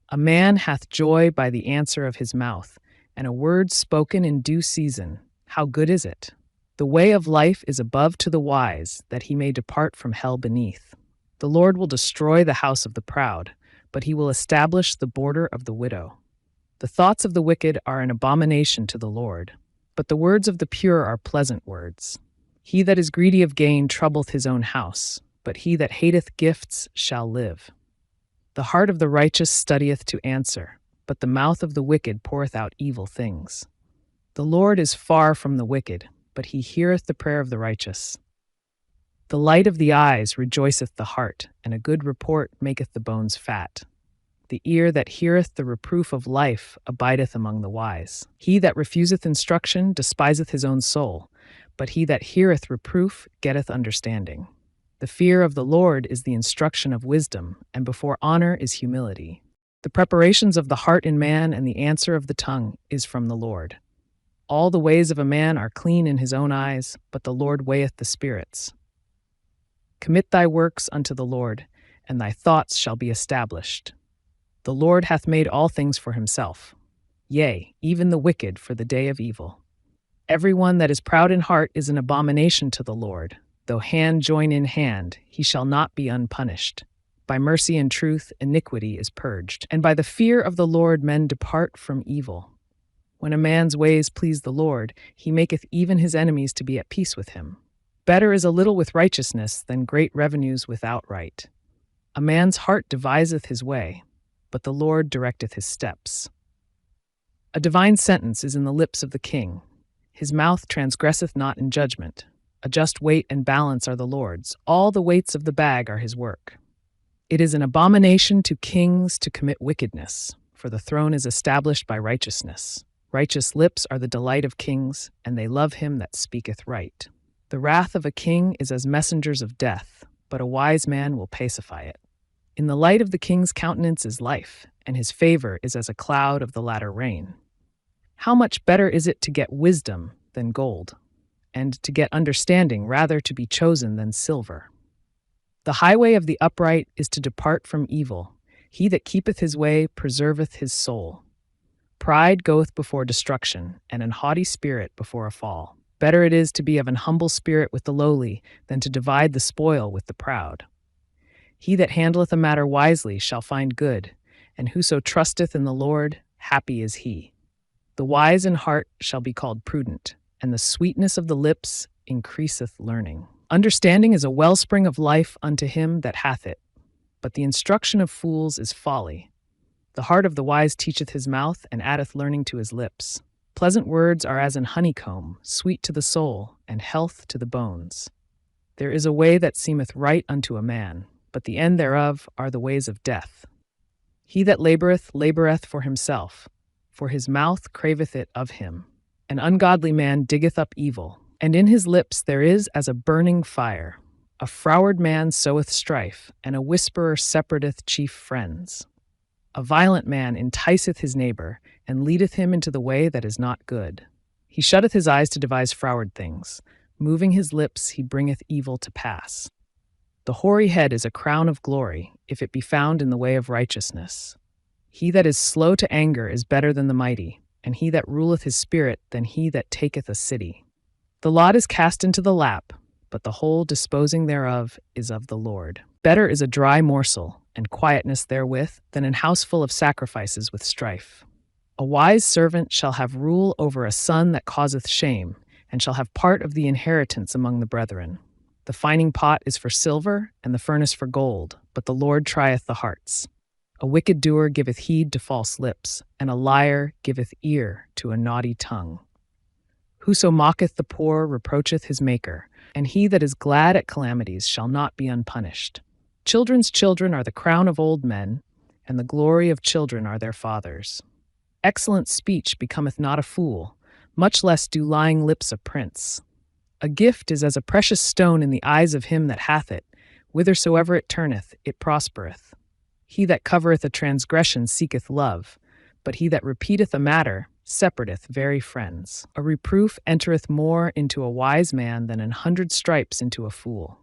A man hath joy by the answer of his mouth, and a word spoken in due season. How good is it? The way of life is above to the wise, that he may depart from hell beneath. The Lord will destroy the house of the proud, but he will establish the border of the widow. The thoughts of the wicked are an abomination to the Lord, but the words of the pure are pleasant words. He that is greedy of gain troubleth his own house, but he that hateth gifts shall live. The heart of the righteous studieth to answer, but the mouth of the wicked poureth out evil things. The Lord is far from the wicked, but he heareth the prayer of the righteous. The light of the eyes rejoiceth the heart, and a good report maketh the bones fat. The ear that heareth the reproof of life abideth among the wise. He that refuseth instruction despiseth his own soul, but he that heareth reproof getteth understanding. The fear of the Lord is the instruction of wisdom, and before honor is humility. The preparations of the heart in man and the answer of the tongue is from the Lord. All the ways of a man are clean in his own eyes, but the Lord weigheth the spirits. Commit thy works unto the Lord, and thy thoughts shall be established. The Lord hath made all things for himself, yea, even the wicked for the day of evil. Every one that is proud in heart is an abomination to the Lord. Though hand join in hand, he shall not be unpunished. By mercy and truth iniquity is purged, and by the fear of the Lord men depart from evil. When a man's ways please the Lord, he maketh even his enemies to be at peace with him. Better is a little with righteousness than great revenues without right. A man's heart deviseth his way, but the Lord directeth his steps. A divine sentence is in the lips of the king. His mouth transgresseth not in judgment. A just weight and balance are the Lord's. All the weights of the bag are his work. It is an abomination to kings to commit wickedness, for the throne is established by righteousness. Righteous lips are the delight of kings, and they love him that speaketh right. The wrath of a king is as messengers of death, but a wise man will pacify it. In the light of the king's countenance is life, and his favor is as a cloud of the latter rain. How much better is it to get wisdom than gold, and to get understanding rather to be chosen than silver. The highway of the upright is to depart from evil. He that keepeth his way preserveth his soul. Pride goeth before destruction, and an haughty spirit before a fall. Better it is to be of an humble spirit with the lowly than to divide the spoil with the proud. He that handleth a matter wisely shall find good, and whoso trusteth in the Lord, happy is he. The wise in heart shall be called prudent, and the sweetness of the lips increaseth learning. Understanding is a wellspring of life unto him that hath it, but the instruction of fools is folly. The heart of the wise teacheth his mouth, and addeth learning to his lips. Pleasant words are as an honeycomb, sweet to the soul, and health to the bones. There is a way that seemeth right unto a man, but the end thereof are the ways of death. He that laboureth, laboureth for himself, for his mouth craveth it of him. An ungodly man diggeth up evil, and in his lips there is as a burning fire. A froward man soweth strife, and a whisperer separateth chief friends. A violent man enticeth his neighbor, and leadeth him into the way that is not good. He shutteth his eyes to devise froward things. Moving his lips, he bringeth evil to pass. The hoary head is a crown of glory, if it be found in the way of righteousness. He that is slow to anger is better than the mighty, and he that ruleth his spirit than he that taketh a city. The lot is cast into the lap, but the whole disposing thereof is of the Lord. Better is a dry morsel, and quietness therewith, than an house full of sacrifices with strife. A wise servant shall have rule over a son that causeth shame, and shall have part of the inheritance among the brethren. The fining pot is for silver, and the furnace for gold, but the Lord trieth the hearts. A wicked doer giveth heed to false lips, and a liar giveth ear to a naughty tongue. Whoso mocketh the poor reproacheth his Maker, and he that is glad at calamities shall not be unpunished. Children's children are the crown of old men, and the glory of children are their fathers. Excellent speech becometh not a fool, much less do lying lips a prince. A gift is as a precious stone in the eyes of him that hath it. Whithersoever it turneth, it prospereth. He that covereth a transgression seeketh love, but he that repeateth a matter separateth very friends. A reproof entereth more into a wise man than 100 stripes into a fool.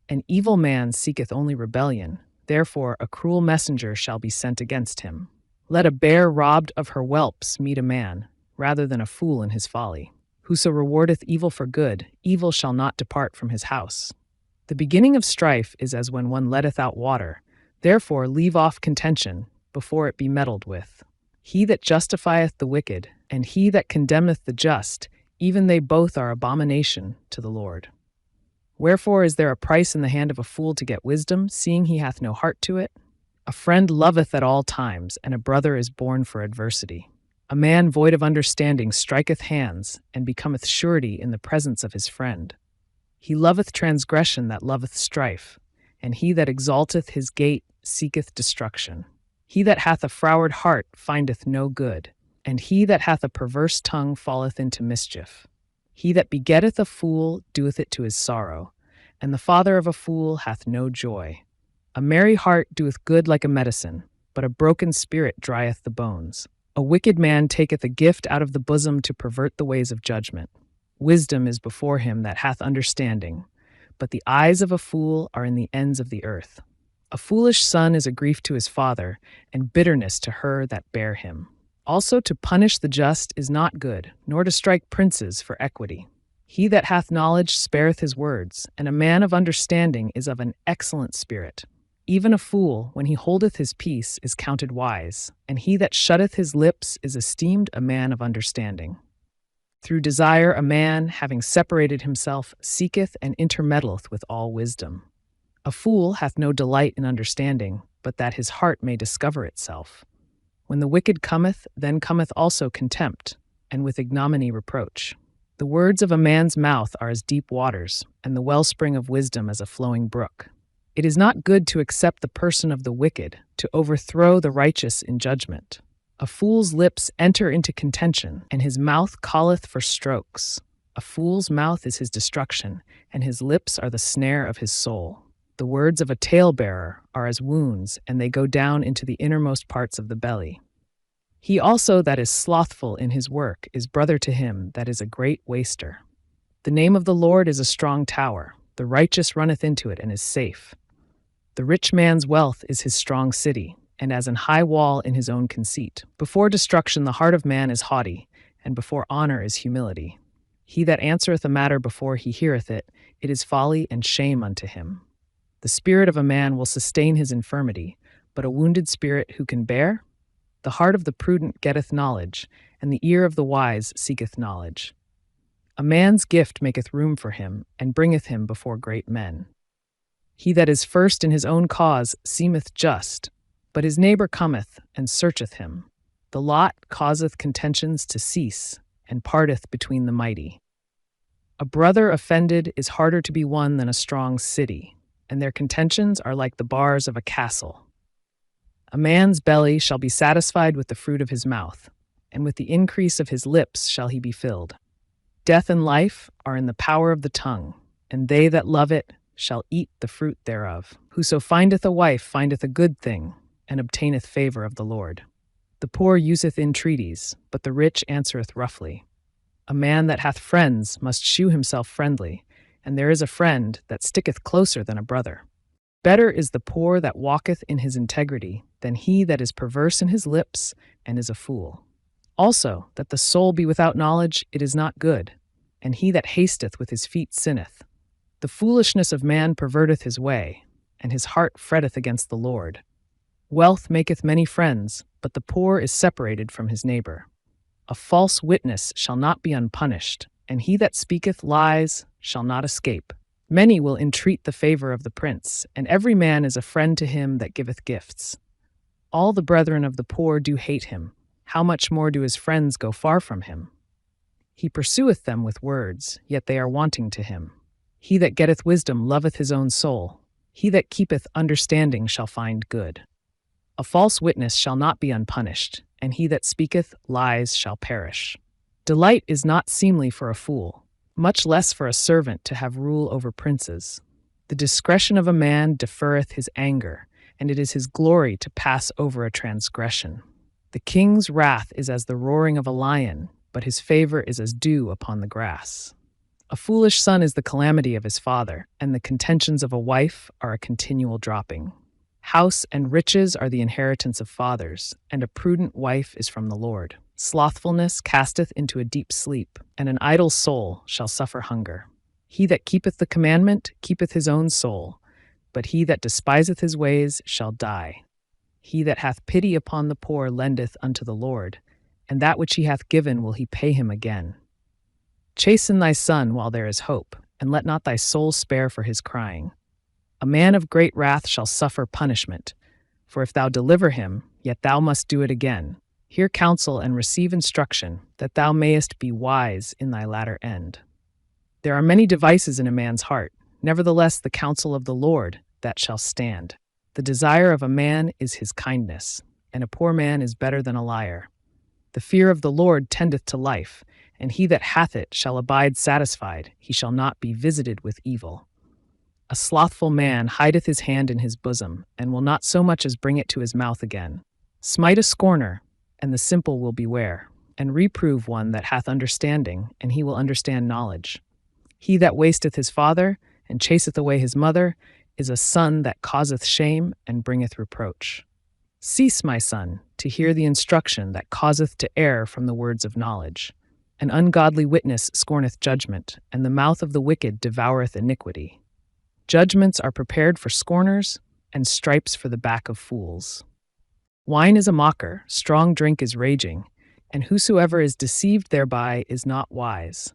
An evil man seeketh only rebellion, therefore a cruel messenger shall be sent against him. Let a bear robbed of her whelps meet a man, rather than a fool in his folly. Whoso rewardeth evil for good, evil shall not depart from his house. The beginning of strife is as when one letteth out water. Therefore leave off contention, before it be meddled with. He that justifieth the wicked, and he that condemneth the just, even they both are abomination to the Lord. Wherefore is there a price in the hand of a fool to get wisdom, seeing he hath no heart to it? A friend loveth at all times, and a brother is born for adversity. A man void of understanding striketh hands, and becometh surety in the presence of his friend. He loveth transgression that loveth strife, and he that exalteth his gate seeketh destruction. He that hath a froward heart findeth no good, and he that hath a perverse tongue falleth into mischief. He that begetteth a fool doeth it to his sorrow, and the father of a fool hath no joy. A merry heart doeth good like a medicine, but a broken spirit drieth the bones. A wicked man taketh a gift out of the bosom to pervert the ways of judgment. Wisdom is before him that hath understanding, but the eyes of a fool are in the ends of the earth. A foolish son is a grief to his father, and bitterness to her that bare him. Also to punish the just is not good, nor to strike princes for equity. He that hath knowledge spareth his words, and a man of understanding is of an excellent spirit. Even a fool, when he holdeth his peace, is counted wise, and he that shutteth his lips is esteemed a man of understanding. Through desire a man, having separated himself, seeketh and intermeddleth with all wisdom. A fool hath no delight in understanding, but that his heart may discover itself. When the wicked cometh, then cometh also contempt, and with ignominy reproach. The words of a man's mouth are as deep waters, and the wellspring of wisdom as a flowing brook. It is not good to accept the person of the wicked, to overthrow the righteous in judgment. A fool's lips enter into contention, and his mouth calleth for strokes. A fool's mouth is his destruction, and his lips are the snare of his soul. The words of a talebearer are as wounds, and they go down into the innermost parts of the belly. He also that is slothful in his work is brother to him that is a great waster. The name of the Lord is a strong tower. The righteous runneth into it and is safe. The rich man's wealth is his strong city, and as an high wall in his own conceit. Before destruction the heart of man is haughty, and before honor is humility. He that answereth a matter before he heareth it, it is folly and shame unto him. The spirit of a man will sustain his infirmity, but a wounded spirit who can bear? The heart of the prudent getteth knowledge, and the ear of the wise seeketh knowledge. A man's gift maketh room for him, and bringeth him before great men. He that is first in his own cause seemeth just, but his neighbor cometh and searcheth him. The lot causeth contentions to cease, and parteth between the mighty. A brother offended is harder to be won than a strong city, and their contentions are like the bars of a castle. A man's belly shall be satisfied with the fruit of his mouth, and with the increase of his lips shall he be filled. Death and life are in the power of the tongue, and they that love it shall eat the fruit thereof. Whoso findeth a wife findeth a good thing, and obtaineth favor of the Lord. The poor useth entreaties, but the rich answereth roughly. A man that hath friends must shew himself friendly, and there is a friend that sticketh closer than a brother. Better is the poor that walketh in his integrity than he that is perverse in his lips and is a fool. Also, that the soul be without knowledge, it is not good, and he that hasteth with his feet sinneth. The foolishness of man perverteth his way, and his heart fretteth against the Lord. Wealth maketh many friends, but the poor is separated from his neighbor. A false witness shall not be unpunished, and he that speaketh lies shall not escape. Many will entreat the favor of the prince, and every man is a friend to him that giveth gifts. All the brethren of the poor do hate him. How much more do his friends go far from him? He pursueth them with words, yet they are wanting to him. He that getteth wisdom loveth his own soul. He that keepeth understanding shall find good. A false witness shall not be unpunished, and he that speaketh lies shall perish. Delight is not seemly for a fool, much less for a servant to have rule over princes. The discretion of a man deferreth his anger, and it is his glory to pass over a transgression. The king's wrath is as the roaring of a lion, but his favor is as dew upon the grass. A foolish son is the calamity of his father, and the contentions of a wife are a continual dropping. House and riches are the inheritance of fathers, and a prudent wife is from the Lord. Slothfulness casteth into a deep sleep, and an idle soul shall suffer hunger. He that keepeth the commandment keepeth his own soul, but he that despiseth his ways shall die. He that hath pity upon the poor lendeth unto the Lord, and that which he hath given will he pay him again. Chasten thy son while there is hope, and let not thy soul spare for his crying. A man of great wrath shall suffer punishment, for if thou deliver him, yet thou must do it again. Hear counsel and receive instruction, that thou mayest be wise in thy latter end. There are many devices in a man's heart, nevertheless the counsel of the Lord that shall stand. The desire of a man is his kindness, and a poor man is better than a liar. The fear of the Lord tendeth to life, and he that hath it shall abide satisfied, he shall not be visited with evil. A slothful man hideth his hand in his bosom, and will not so much as bring it to his mouth again. Smite a scorner, and the simple will beware, and reprove one that hath understanding, and he will understand knowledge. He that wasteth his father, and chaseth away his mother, is a son that causeth shame, and bringeth reproach. Cease, my son, to hear the instruction that causeth to err from the words of knowledge. An ungodly witness scorneth judgment, and the mouth of the wicked devoureth iniquity. Judgments are prepared for scorners, and stripes for the back of fools. Wine is a mocker, strong drink is raging, and whosoever is deceived thereby is not wise.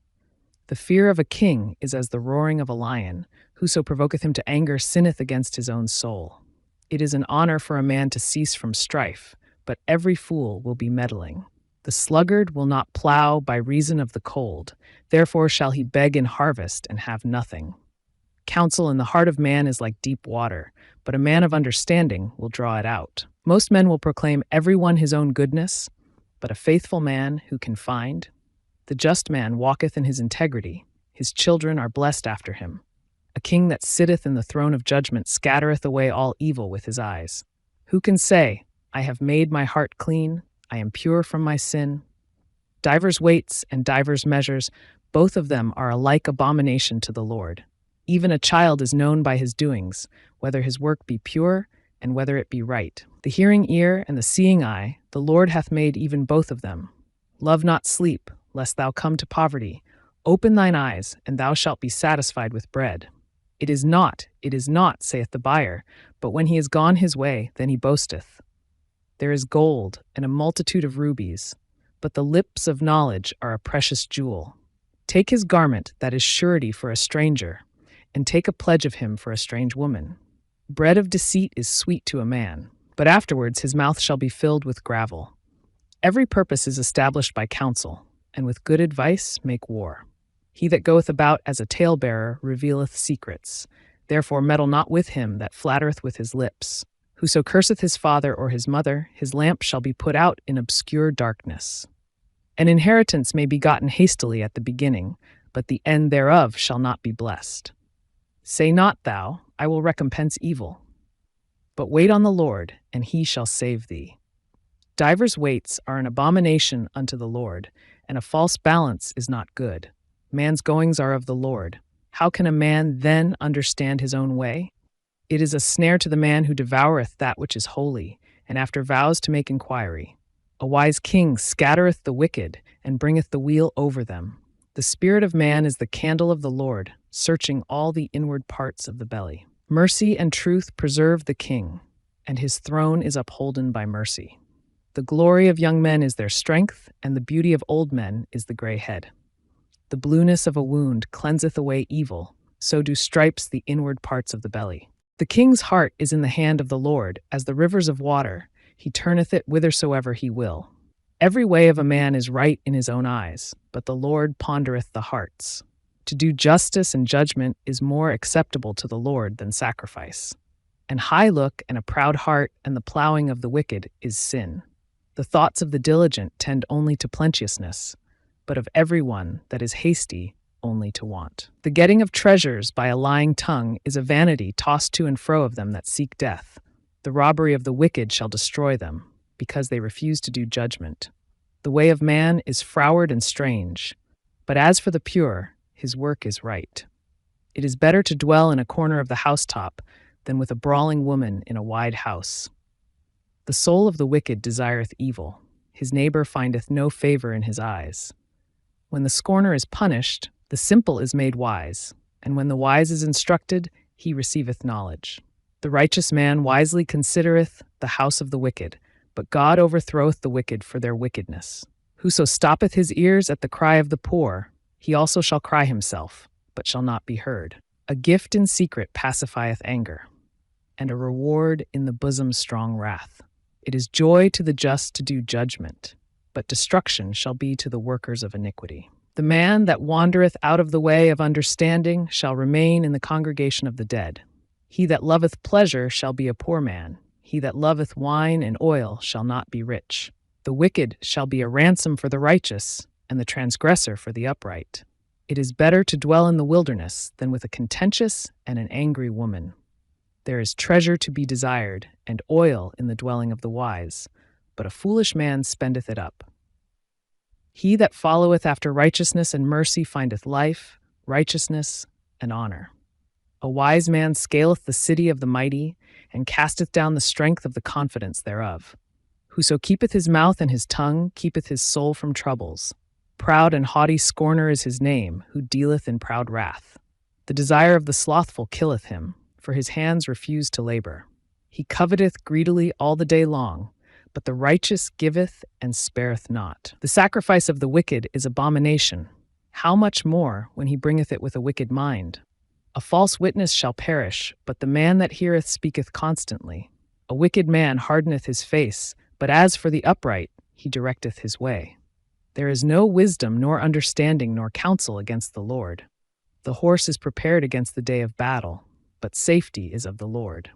The fear of a king is as the roaring of a lion. Whoso provoketh him to anger sinneth against his own soul. It is an honor for a man to cease from strife, but every fool will be meddling. The sluggard will not plow by reason of the cold, therefore shall he beg in harvest and have nothing. Counsel in the heart of man is like deep water, but a man of understanding will draw it out. Most men will proclaim every one his own goodness, but a faithful man who can find? The just man walketh in his integrity, his children are blessed after him. A king that sitteth in the throne of judgment scattereth away all evil with his eyes. Who can say, I have made my heart clean, I am pure from my sin? Divers weights and divers measures, both of them are alike abomination to the Lord. Even a child is known by his doings, whether his work be pure and whether it be right. The hearing ear and the seeing eye, the Lord hath made even both of them. Love not sleep, lest thou come to poverty. Open thine eyes, and thou shalt be satisfied with bread. It is not, saith the buyer, but when he is gone his way, then he boasteth. There is gold and a multitude of rubies, but the lips of knowledge are a precious jewel. Take his garment that is surety for a stranger, and take a pledge of him for a strange woman. Bread of deceit is sweet to a man, but afterwards his mouth shall be filled with gravel. Every purpose is established by counsel, and with good advice make war. He that goeth about as a talebearer revealeth secrets. Therefore meddle not with him that flattereth with his lips. Whoso curseth his father or his mother, his lamp shall be put out in obscure darkness. An inheritance may be gotten hastily at the beginning, but the end thereof shall not be blessed. Say not thou, I will recompense evil. But wait on the Lord, and he shall save thee. Divers weights are an abomination unto the Lord, and a false balance is not good. Man's goings are of the Lord. How can a man then understand his own way? It is a snare to the man who devoureth that which is holy, and after vows to make inquiry. A wise king scattereth the wicked, and bringeth the wheel over them. The spirit of man is the candle of the Lord, searching all the inward parts of the belly. Mercy and truth preserve the king, and his throne is upholden by mercy. The glory of young men is their strength, and the beauty of old men is the gray head. The blueness of a wound cleanseth away evil, so do stripes the inward parts of the belly. The king's heart is in the hand of the Lord, as the rivers of water. He turneth it whithersoever he will. Every way of a man is right in his own eyes, but the Lord pondereth the hearts. To do justice and judgment is more acceptable to the Lord than sacrifice. An high look and a proud heart and the plowing of the wicked is sin. The thoughts of the diligent tend only to plenteousness, but of every one that is hasty only to want. The getting of treasures by a lying tongue is a vanity tossed to and fro of them that seek death. The robbery of the wicked shall destroy them, because they refuse to do judgment. The way of man is froward and strange, but as for the pure, his work is right. It is better to dwell in a corner of the housetop than with a brawling woman in a wide house. The soul of the wicked desireth evil. His neighbor findeth no favor in his eyes. When the scorner is punished, the simple is made wise, and when the wise is instructed, he receiveth knowledge. The righteous man wisely considereth the house of the wicked, but God overthroweth the wicked for their wickedness. Whoso stoppeth his ears at the cry of the poor, he also shall cry himself, but shall not be heard. A gift in secret pacifieth anger, and a reward in the bosom strong wrath. It is joy to the just to do judgment, but destruction shall be to the workers of iniquity. The man that wandereth out of the way of understanding shall remain in the congregation of the dead. He that loveth pleasure shall be a poor man. He that loveth wine and oil shall not be rich. The wicked shall be a ransom for the righteous, and the transgressor for the upright. It is better to dwell in the wilderness than with a contentious and an angry woman. There is treasure to be desired, and oil in the dwelling of the wise, but a foolish man spendeth it up. He that followeth after righteousness and mercy findeth life, righteousness, and honor. A wise man scaleth the city of the mighty, and casteth down the strength of the confidence thereof. Whoso keepeth his mouth and his tongue keepeth his soul from troubles. Proud and haughty scorner is his name, who dealeth in proud wrath. The desire of the slothful killeth him, for his hands refuse to labor. He coveteth greedily all the day long, but the righteous giveth and spareth not. The sacrifice of the wicked is abomination. How much more when he bringeth it with a wicked mind? A false witness shall perish, but the man that heareth speaketh constantly. A wicked man hardeneth his face, but as for the upright, he directeth his way. There is no wisdom, nor understanding, nor counsel against the Lord. The horse is prepared against the day of battle, but safety is of the Lord.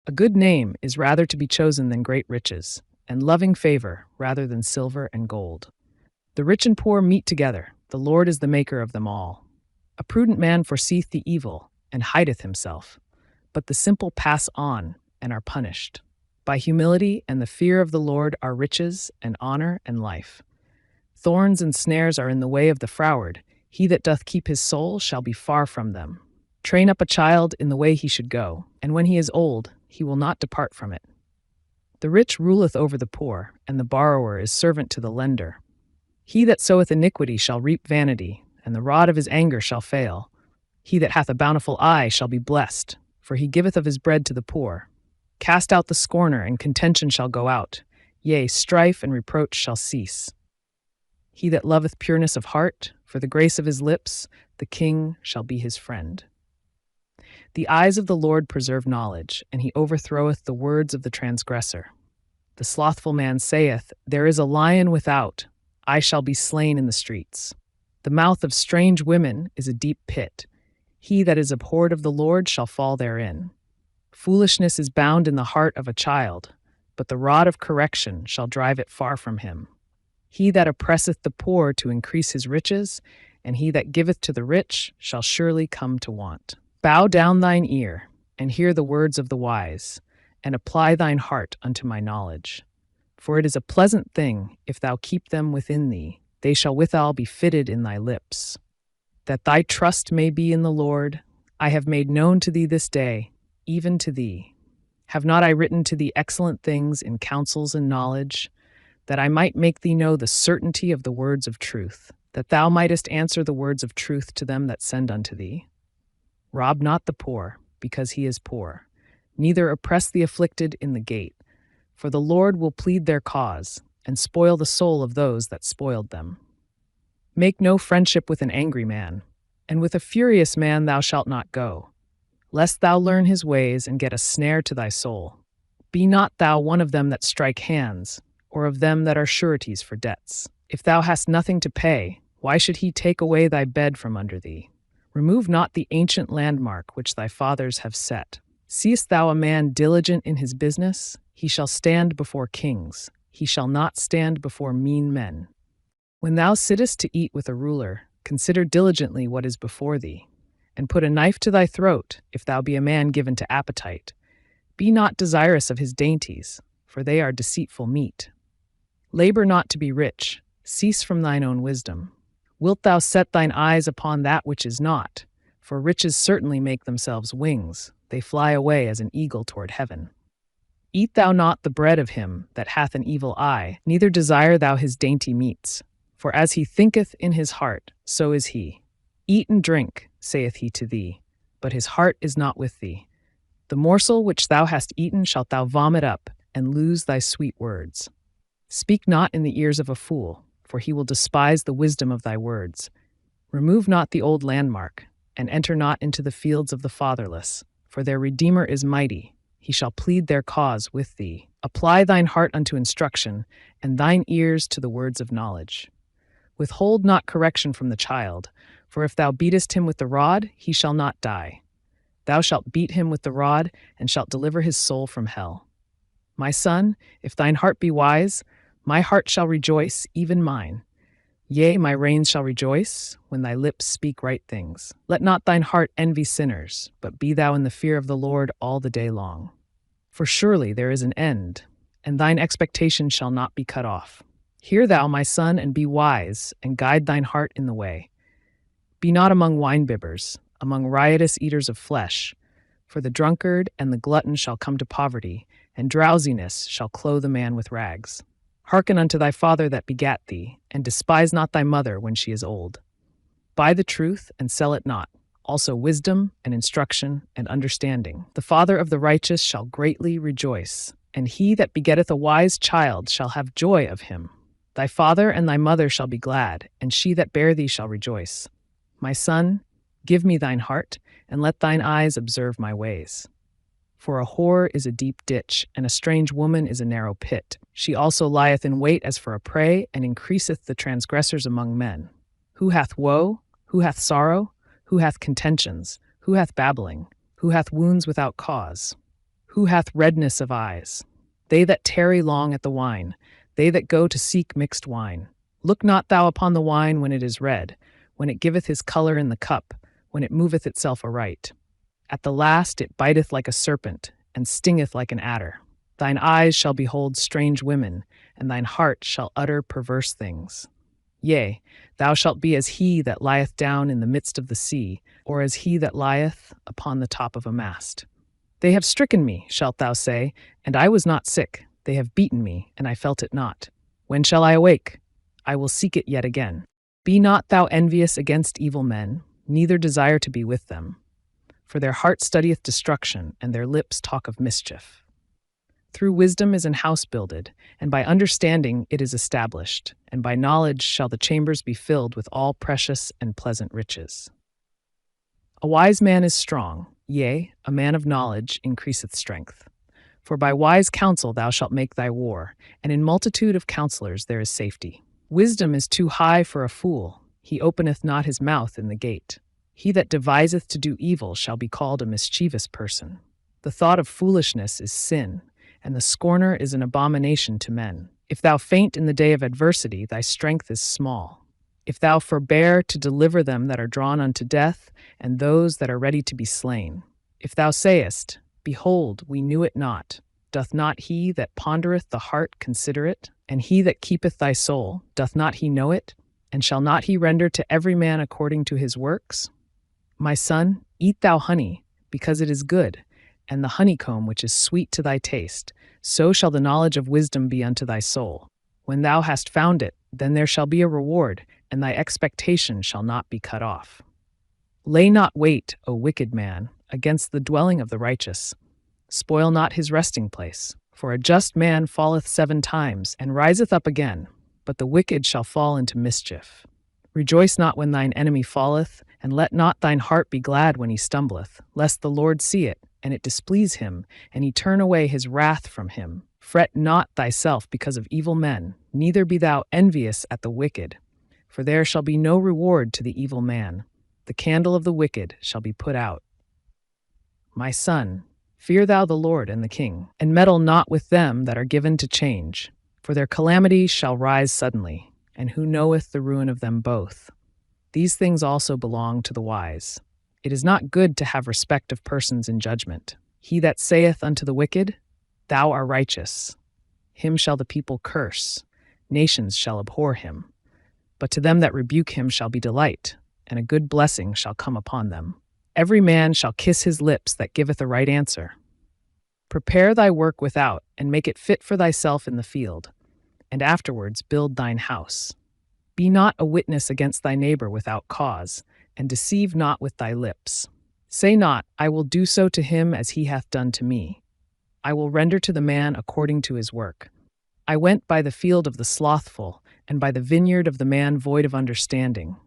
A good name is rather to be chosen than great riches, and loving favor rather than silver and gold. The rich and poor meet together. The Lord is the maker of them all. A prudent man foreseeth the evil, and hideth himself, but the simple pass on and are punished. By humility and the fear of the Lord are riches and honor and life. Thorns and snares are in the way of the froward. He that doth keep his soul shall be far from them. Train up a child in the way he should go, and when he is old, he will not depart from it. The rich ruleth over the poor, and the borrower is servant to the lender. He that soweth iniquity shall reap vanity, and the rod of his anger shall fail. He that hath a bountiful eye shall be blessed, for he giveth of his bread to the poor. Cast out the scorner, and contention shall go out. Yea, strife and reproach shall cease. He that loveth pureness of heart, for the grace of his lips, the king shall be his friend. The eyes of the Lord preserve knowledge, and he overthroweth the words of the transgressor. The slothful man saith, There is a lion without, I shall be slain in the streets. The mouth of strange women is a deep pit. He that is abhorred of the Lord shall fall therein. Foolishness is bound in the heart of a child, but the rod of correction shall drive it far from him. He that oppresseth the poor to increase his riches, and he that giveth to the rich shall surely come to want. Bow down thine ear, and hear the words of the wise, and apply thine heart unto my knowledge. For it is a pleasant thing, if thou keep them within thee, they shall withal be fitted in thy lips. That thy trust may be in the Lord, I have made known to thee this day, even to thee. Have not I written to thee excellent things in counsels and knowledge, that I might make thee know the certainty of the words of truth, that thou mightest answer the words of truth to them that send unto thee? Rob not the poor, because he is poor, neither oppress the afflicted in the gate, for the Lord will plead their cause, and spoil the soul of those that spoiled them. Make no friendship with an angry man, and with a furious man thou shalt not go, lest thou learn his ways and get a snare to thy soul. Be not thou one of them that strike hands, or of them that are sureties for debts. If thou hast nothing to pay, why should he take away thy bed from under thee? Remove not the ancient landmark which thy fathers have set. Seest thou a man diligent in his business? He shall stand before kings. He shall not stand before mean men. When thou sittest to eat with a ruler, consider diligently what is before thee, and put a knife to thy throat, if thou be a man given to appetite. Be not desirous of his dainties, for they are deceitful meat. Labor not to be rich, cease from thine own wisdom. Wilt thou set thine eyes upon that which is not? For riches certainly make themselves wings, they fly away as an eagle toward heaven. Eat thou not the bread of him that hath an evil eye, neither desire thou his dainty meats. For as he thinketh in his heart, so is he. Eat and drink, saith he to thee, but his heart is not with thee. The morsel which thou hast eaten shalt thou vomit up, and lose thy sweet words. Speak not in the ears of a fool, for he will despise the wisdom of thy words. Remove not the old landmark, and enter not into the fields of the fatherless, for their Redeemer is mighty, he shall plead their cause with thee. Apply thine heart unto instruction, and thine ears to the words of knowledge. Withhold not correction from the child, for if thou beatest him with the rod, he shall not die. Thou shalt beat him with the rod, and shalt deliver his soul from hell. My son, if thine heart be wise, my heart shall rejoice, even mine. Yea, my reins shall rejoice, when thy lips speak right things. Let not thine heart envy sinners, but be thou in the fear of the Lord all the day long. For surely there is an end, and thine expectation shall not be cut off. Hear thou, my son, and be wise, and guide thine heart in the way. Be not among winebibbers, among riotous eaters of flesh, for the drunkard and the glutton shall come to poverty, and drowsiness shall clothe a man with rags. Hearken unto thy father that begat thee, and despise not thy mother when she is old. Buy the truth, and sell it not, also wisdom, and instruction, and understanding. The father of the righteous shall greatly rejoice, and he that begetteth a wise child shall have joy of him. Thy father and thy mother shall be glad, and she that bare thee shall rejoice. My son, give me thine heart, and let thine eyes observe my ways. For a whore is a deep ditch, and a strange woman is a narrow pit. She also lieth in wait as for a prey, and increaseth the transgressors among men. Who hath woe? Who hath sorrow? Who hath contentions? Who hath babbling? Who hath wounds without cause? Who hath redness of eyes? They that tarry long at the wine, they that go to seek mixed wine. Look not thou upon the wine when it is red, when it giveth his color in the cup, when it moveth itself aright. At the last it biteth like a serpent, and stingeth like an adder. Thine eyes shall behold strange women, and thine heart shall utter perverse things. Yea, thou shalt be as he that lieth down in the midst of the sea, or as he that lieth upon the top of a mast. They have stricken me, shalt thou say, and I was not sick. They have beaten me, and I felt it not. When shall I awake? I will seek it yet again. Be not thou envious against evil men, neither desire to be with them. For their heart studieth destruction, and their lips talk of mischief. Through wisdom is an house builded, and by understanding it is established, and by knowledge shall the chambers be filled with all precious and pleasant riches. A wise man is strong, yea, a man of knowledge increaseth strength. For by wise counsel thou shalt make thy war, and in multitude of counselors there is safety. Wisdom is too high for a fool, he openeth not his mouth in the gate. He that deviseth to do evil shall be called a mischievous person. The thought of foolishness is sin, and the scorner is an abomination to men. If thou faint in the day of adversity, thy strength is small. If thou forbear to deliver them that are drawn unto death, and those that are ready to be slain. If thou sayest, Behold, we knew it not, doth not he that pondereth the heart consider it? And he that keepeth thy soul, doth not he know it? And shall not he render to every man according to his works? My son, eat thou honey, because it is good, and the honeycomb which is sweet to thy taste, so shall the knowledge of wisdom be unto thy soul. When thou hast found it, then there shall be a reward, and thy expectation shall not be cut off. Lay not wait, O wicked man, against the dwelling of the righteous. Spoil not his resting place, for a just man falleth 7 times, and riseth up again, but the wicked shall fall into mischief. Rejoice not when thine enemy falleth, and let not thine heart be glad when he stumbleth, lest the Lord see it, and it displease him, and he turn away his wrath from him. Fret not thyself because of evil men, neither be thou envious at the wicked. For there shall be no reward to the evil man. The candle of the wicked shall be put out. My son, fear thou the Lord and the king, and meddle not with them that are given to change. For their calamity shall rise suddenly, and who knoweth the ruin of them both? These things also belong to the wise. It is not good to have respect of persons in judgment. He that saith unto the wicked, Thou art righteous, him shall the people curse, nations shall abhor him. But to them that rebuke him shall be delight, and a good blessing shall come upon them. Every man shall kiss his lips that giveth a right answer. Prepare thy work without, and make it fit for thyself in the field, and afterwards build thine house. Be not a witness against thy neighbor without cause, and deceive not with thy lips. Say not, I will do so to him as he hath done to me. I will render to the man according to his work. I went by the field of the slothful, and by the vineyard of the man void of understanding.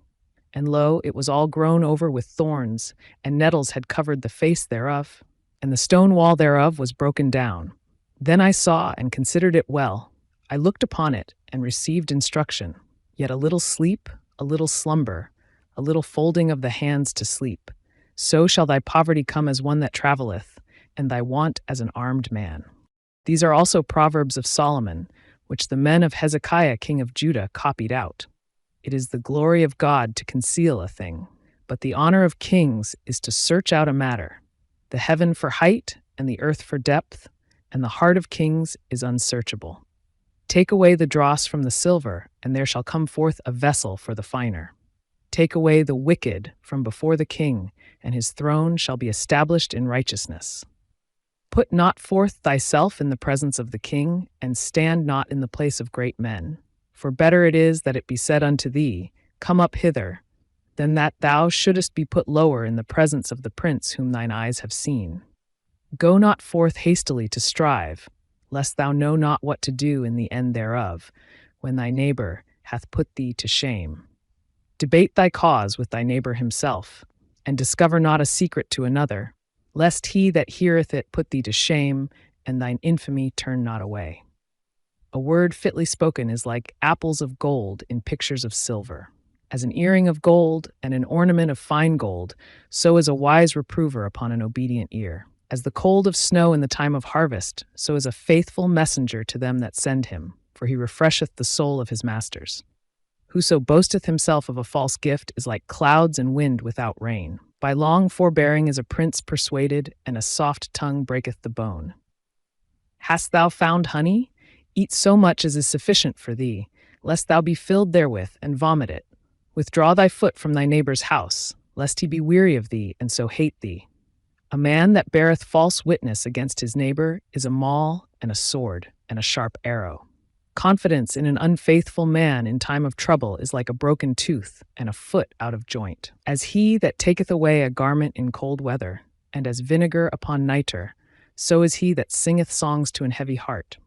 And lo, it was all grown over with thorns, and nettles had covered the face thereof, and the stone wall thereof was broken down. Then I saw and considered it well. I looked upon it, and received instruction. Yet a little sleep, a little slumber, a little folding of the hands to sleep. So shall thy poverty come as one that travelleth, and thy want as an armed man. These are also Proverbs of Solomon, which the men of Hezekiah king of Judah copied out. It is the glory of God to conceal a thing, but the honor of kings is to search out a matter. The heaven for height, and the earth for depth, and the heart of kings is unsearchable. Take away the dross from the silver, and there shall come forth a vessel for the finer. Take away the wicked from before the king, and his throne shall be established in righteousness. Put not forth thyself in the presence of the king, and stand not in the place of great men. For better it is that it be said unto thee, Come up hither, than that thou shouldest be put lower in the presence of the prince whom thine eyes have seen. Go not forth hastily to strive, lest thou know not what to do in the end thereof, when thy neighbor hath put thee to shame. Debate thy cause with thy neighbor himself, and discover not a secret to another, lest he that heareth it put thee to shame, and thine infamy turn not away. A word fitly spoken is like apples of gold in pictures of silver. As an earring of gold and an ornament of fine gold, so is a wise reprover upon an obedient ear. As the cold of snow in the time of harvest, so is a faithful messenger to them that send him, for he refresheth the soul of his masters. Whoso boasteth himself of a false gift is like clouds and wind without rain. By long forbearing is a prince persuaded, and a soft tongue breaketh the bone. Hast thou found honey? Eat so much as is sufficient for thee. lest thou be filled therewith, and vomit it. Withdraw thy foot from thy neighbor's house, lest he be weary of thee, and so hate thee. A man that beareth false witness against his neighbor is a maul, and a sword, and a sharp arrow. Confidence in an unfaithful man in time of trouble is like a broken tooth, and a foot out of joint. As he that taketh away a garment in cold weather, and as vinegar upon nitre, so is he that singeth songs to an heavy heart.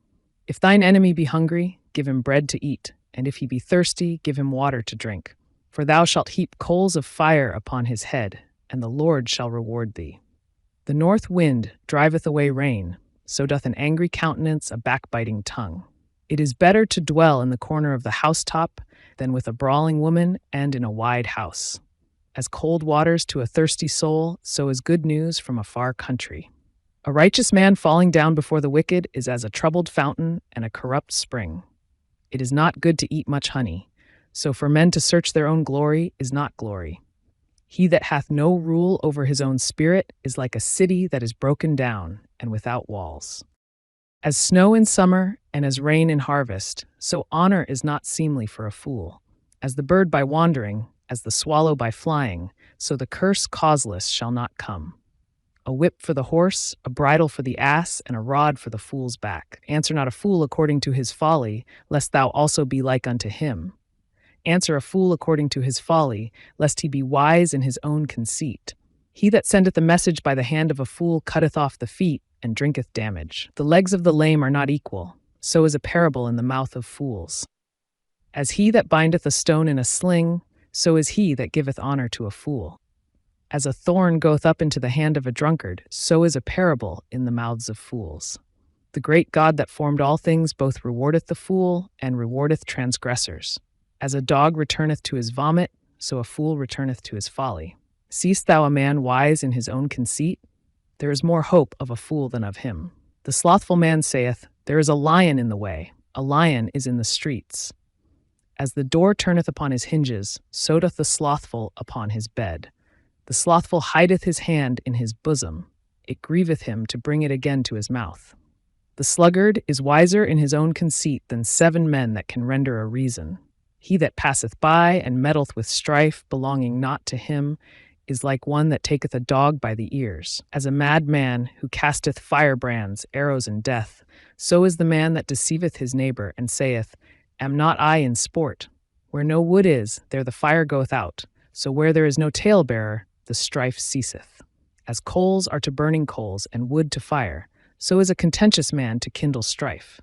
If thine enemy be hungry, give him bread to eat, and if he be thirsty, give him water to drink. For thou shalt heap coals of fire upon his head, and the Lord shall reward thee. The north wind driveth away rain, so doth an angry countenance a backbiting tongue. It is better to dwell in the corner of the housetop than with a brawling woman and in a wide house. As cold waters to a thirsty soul, so is good news from a far country. A righteous man falling down before the wicked is as a troubled fountain and a corrupt spring. It is not good to eat much honey, so for men to search their own glory is not glory. He that hath no rule over his own spirit is like a city that is broken down and without walls. As snow in summer and as rain in harvest, so honor is not seemly for a fool. As the bird by wandering, as the swallow by flying, so the curse causeless shall not come. A whip for the horse, a bridle for the ass, and a rod for the fool's back. Answer not a fool according to his folly, lest thou also be like unto him. Answer a fool according to his folly, lest he be wise in his own conceit. He that sendeth a message by the hand of a fool cutteth off the feet, and drinketh damage. The legs of the lame are not equal, so is a parable in the mouth of fools. As he that bindeth a stone in a sling, so is he that giveth honor to a fool. As a thorn goeth up into the hand of a drunkard, so is a parable in the mouths of fools. The great God that formed all things both rewardeth the fool and rewardeth transgressors. As a dog returneth to his vomit, so a fool returneth to his folly. Seest thou a man wise in his own conceit? There is more hope of a fool than of him. The slothful man saith, There is a lion in the way, a lion is in the streets. As the door turneth upon his hinges, so doth the slothful upon his bed. The slothful hideth his hand in his bosom, it grieveth him to bring it again to his mouth. The sluggard is wiser in his own conceit than 7 men that can render a reason. He that passeth by and meddleth with strife belonging not to him is like one that taketh a dog by the ears. As a mad man who casteth firebrands, arrows, and death, so is the man that deceiveth his neighbor, and saith, Am not I in sport? Where no wood is, there the fire goeth out, so where there is no talebearer, the strife ceaseth. As coals are to burning coals, and wood to fire, so is a contentious man to kindle strife.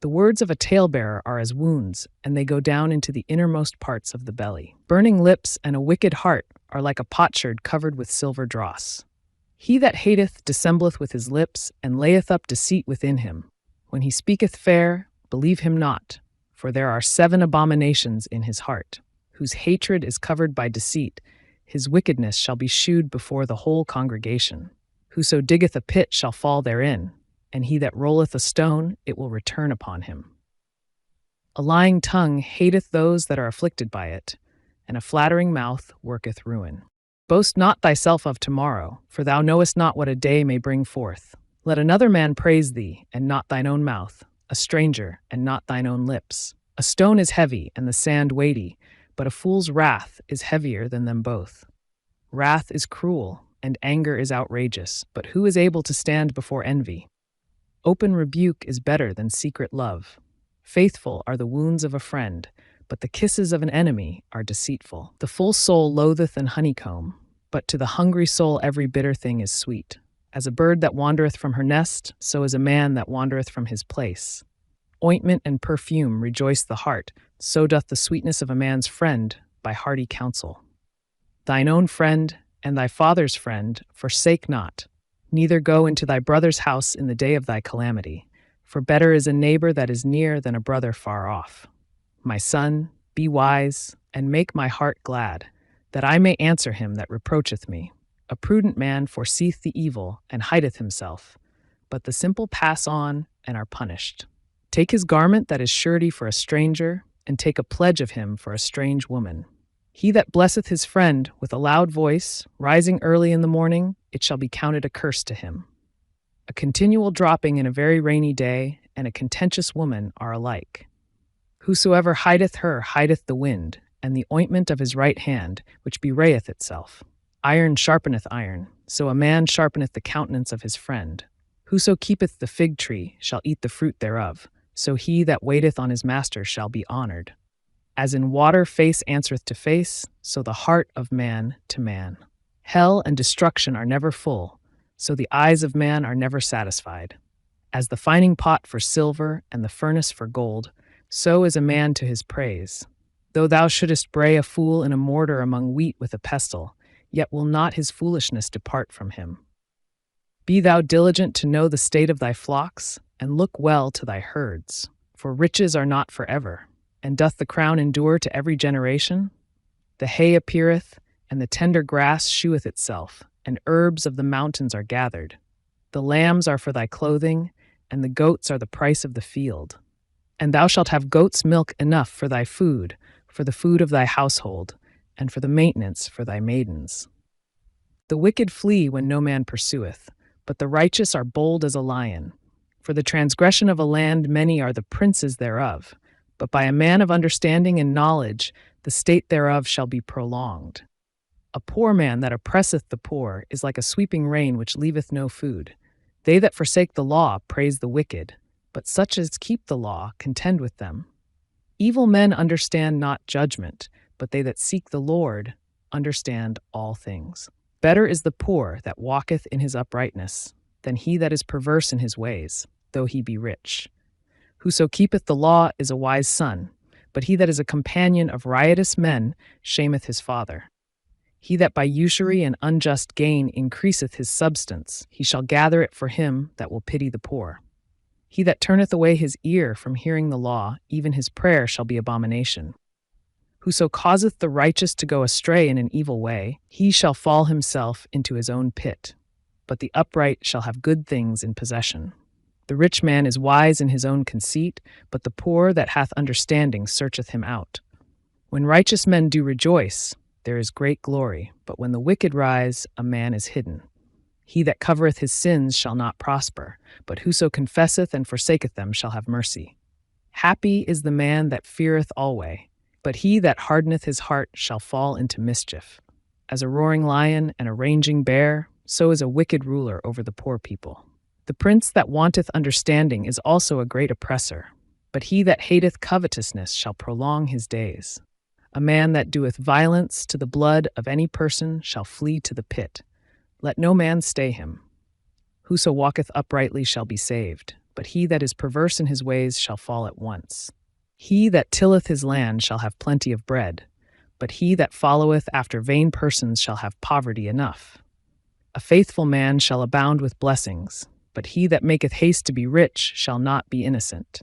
The words of a talebearer are as wounds, and they go down into the innermost parts of the belly. Burning lips and a wicked heart are like a potsherd covered with silver dross. He that hateth dissembleth with his lips, and layeth up deceit within him. When he speaketh fair, believe him not, for there are 7 abominations in his heart. Whose hatred is covered by deceit, his wickedness shall be shewed before the whole congregation. Whoso diggeth a pit shall fall therein, and he that rolleth a stone, it will return upon him. A lying tongue hateth those that are afflicted by it, and a flattering mouth worketh ruin. Boast not thyself of tomorrow, for thou knowest not what a day may bring forth. Let another man praise thee, and not thine own mouth, a stranger, and not thine own lips. A stone is heavy, and the sand weighty, but a fool's wrath is heavier than them both. Wrath is cruel, and anger is outrageous, but who is able to stand before envy? Open rebuke is better than secret love. Faithful are the wounds of a friend, but the kisses of an enemy are deceitful. The full soul loatheth an honeycomb, but to the hungry soul every bitter thing is sweet. As a bird that wandereth from her nest, so is a man that wandereth from his place. Ointment and perfume rejoice the heart, so doth the sweetness of a man's friend by hearty counsel. Thine own friend and thy father's friend forsake not, neither go into thy brother's house in the day of thy calamity, for better is a neighbor that is near than a brother far off. My son, be wise, and make my heart glad, that I may answer him that reproacheth me. A prudent man foreseeth the evil, and hideth himself, but the simple pass on and are punished. Take his garment that is surety for a stranger, and take a pledge of him for a strange woman. He that blesseth his friend with a loud voice, rising early in the morning, it shall be counted a curse to him. A continual dropping in a very rainy day, and a contentious woman are alike. Whosoever hideth her hideth the wind, and the ointment of his right hand, which bewrayeth itself. Iron sharpeneth iron, so a man sharpeneth the countenance of his friend. Whoso keepeth the fig tree shall eat the fruit thereof, so he that waiteth on his master shall be honored. As in water face answereth to face, so the heart of man to man. Hell and destruction are never full, so the eyes of man are never satisfied. As the fining pot for silver and the furnace for gold, so is a man to his praise. Though thou shouldest bray a fool in a mortar among wheat with a pestle, yet will not his foolishness depart from him. Be thou diligent to know the state of thy flocks, and look well to thy herds. For riches are not forever, and doth the crown endure to every generation? The hay appeareth, and the tender grass sheweth itself, and herbs of the mountains are gathered. The lambs are for thy clothing, and the goats are the price of the field. And thou shalt have goats' milk enough for thy food, for the food of thy household, and for the maintenance for thy maidens. The wicked flee when no man pursueth, but the righteous are bold as a lion. For the transgression of a land many are the princes thereof, but by a man of understanding and knowledge the state thereof shall be prolonged. A poor man that oppresseth the poor is like a sweeping rain which leaveth no food. They that forsake the law praise the wicked, but such as keep the law contend with them. Evil men understand not judgment, but they that seek the Lord understand all things. Better is the poor that walketh in his uprightness than he that is perverse in his ways, though he be rich. Whoso keepeth the law is a wise son, but he that is a companion of riotous men shameth his father. He that by usury and unjust gain increaseth his substance, he shall gather it for him that will pity the poor. He that turneth away his ear from hearing the law, even his prayer shall be abomination. Whoso causeth the righteous to go astray in an evil way, he shall fall himself into his own pit. But the upright shall have good things in possession. The rich man is wise in his own conceit, but the poor that hath understanding searcheth him out. When righteous men do rejoice, there is great glory, but when the wicked rise, a man is hidden. He that covereth his sins shall not prosper, but whoso confesseth and forsaketh them shall have mercy. Happy is the man that feareth alway, but he that hardeneth his heart shall fall into mischief. As a roaring lion and a raging bear, so is a wicked ruler over the poor people. The prince that wanteth understanding is also a great oppressor, but he that hateth covetousness shall prolong his days. A man that doeth violence to the blood of any person shall flee to the pit. Let no man stay him. Whoso walketh uprightly shall be saved, but he that is perverse in his ways shall fall at once. He that tilleth his land shall have plenty of bread, but he that followeth after vain persons shall have poverty enough. A faithful man shall abound with blessings, but he that maketh haste to be rich shall not be innocent.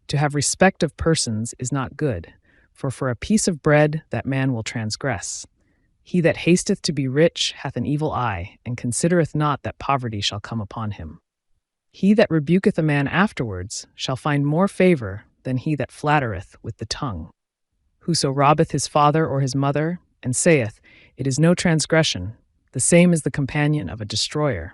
To have respect of persons is not good, for a piece of bread that man will transgress. He that hasteth to be rich hath an evil eye, and considereth not that poverty shall come upon him. He that rebuketh a man afterwards shall find more favor than he that flattereth with the tongue. Whoso robbeth his father or his mother, and saith, It is no transgression, the same is the companion of a destroyer.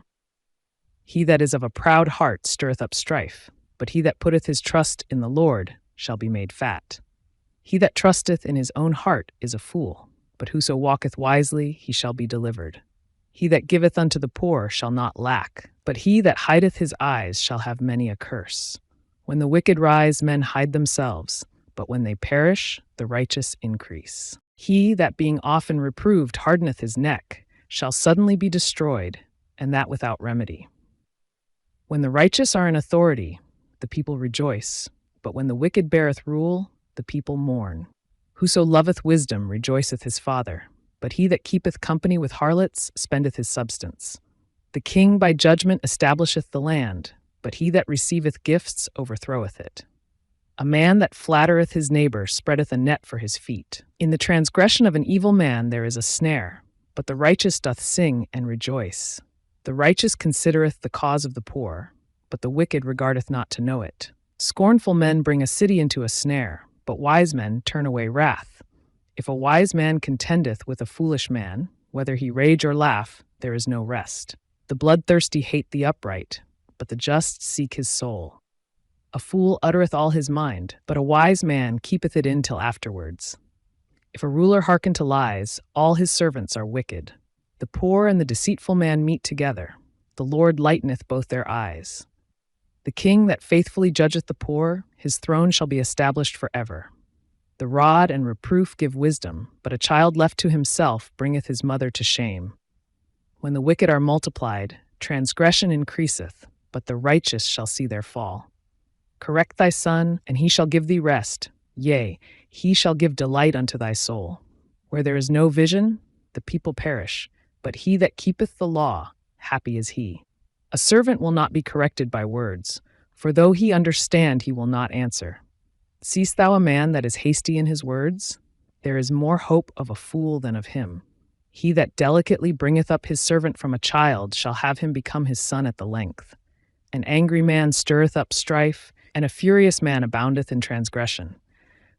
He that is of a proud heart stirreth up strife, but he that putteth his trust in the Lord shall be made fat. He that trusteth in his own heart is a fool, but whoso walketh wisely, he shall be delivered. He that giveth unto the poor shall not lack, but he that hideth his eyes shall have many a curse. When the wicked rise, men hide themselves, but when they perish, the righteous increase. He that being often reproved hardeneth his neck shall suddenly be destroyed, and that without remedy. When the righteous are in authority, the people rejoice, but when the wicked beareth rule, the people mourn. Whoso loveth wisdom rejoiceth his father, but he that keepeth company with harlots spendeth his substance. The king by judgment establisheth the land, but he that receiveth gifts overthroweth it. A man that flattereth his neighbor spreadeth a net for his feet. In the transgression of an evil man there is a snare, but the righteous doth sing and rejoice. The righteous considereth the cause of the poor, but the wicked regardeth not to know it. Scornful men bring a city into a snare, but wise men turn away wrath. If a wise man contendeth with a foolish man, whether he rage or laugh, there is no rest. The bloodthirsty hate the upright, but the just seek his soul. A fool uttereth all his mind, but a wise man keepeth it in till afterwards. If a ruler hearken to lies, all his servants are wicked. The poor and the deceitful man meet together. The Lord lighteneth both their eyes. The king that faithfully judgeth the poor, his throne shall be established forever. The rod and reproof give wisdom, but a child left to himself bringeth his mother to shame. When the wicked are multiplied, transgression increaseth, but the righteous shall see their fall. Correct thy son, and he shall give thee rest. Yea, he shall give delight unto thy soul. Where there is no vision, the people perish, but he that keepeth the law, happy is he. A servant will not be corrected by words, for though he understand, he will not answer. Seest thou a man that is hasty in his words? There is more hope of a fool than of him. He that delicately bringeth up his servant from a child shall have him become his son at the length. An angry man stirreth up strife, and a furious man aboundeth in transgression.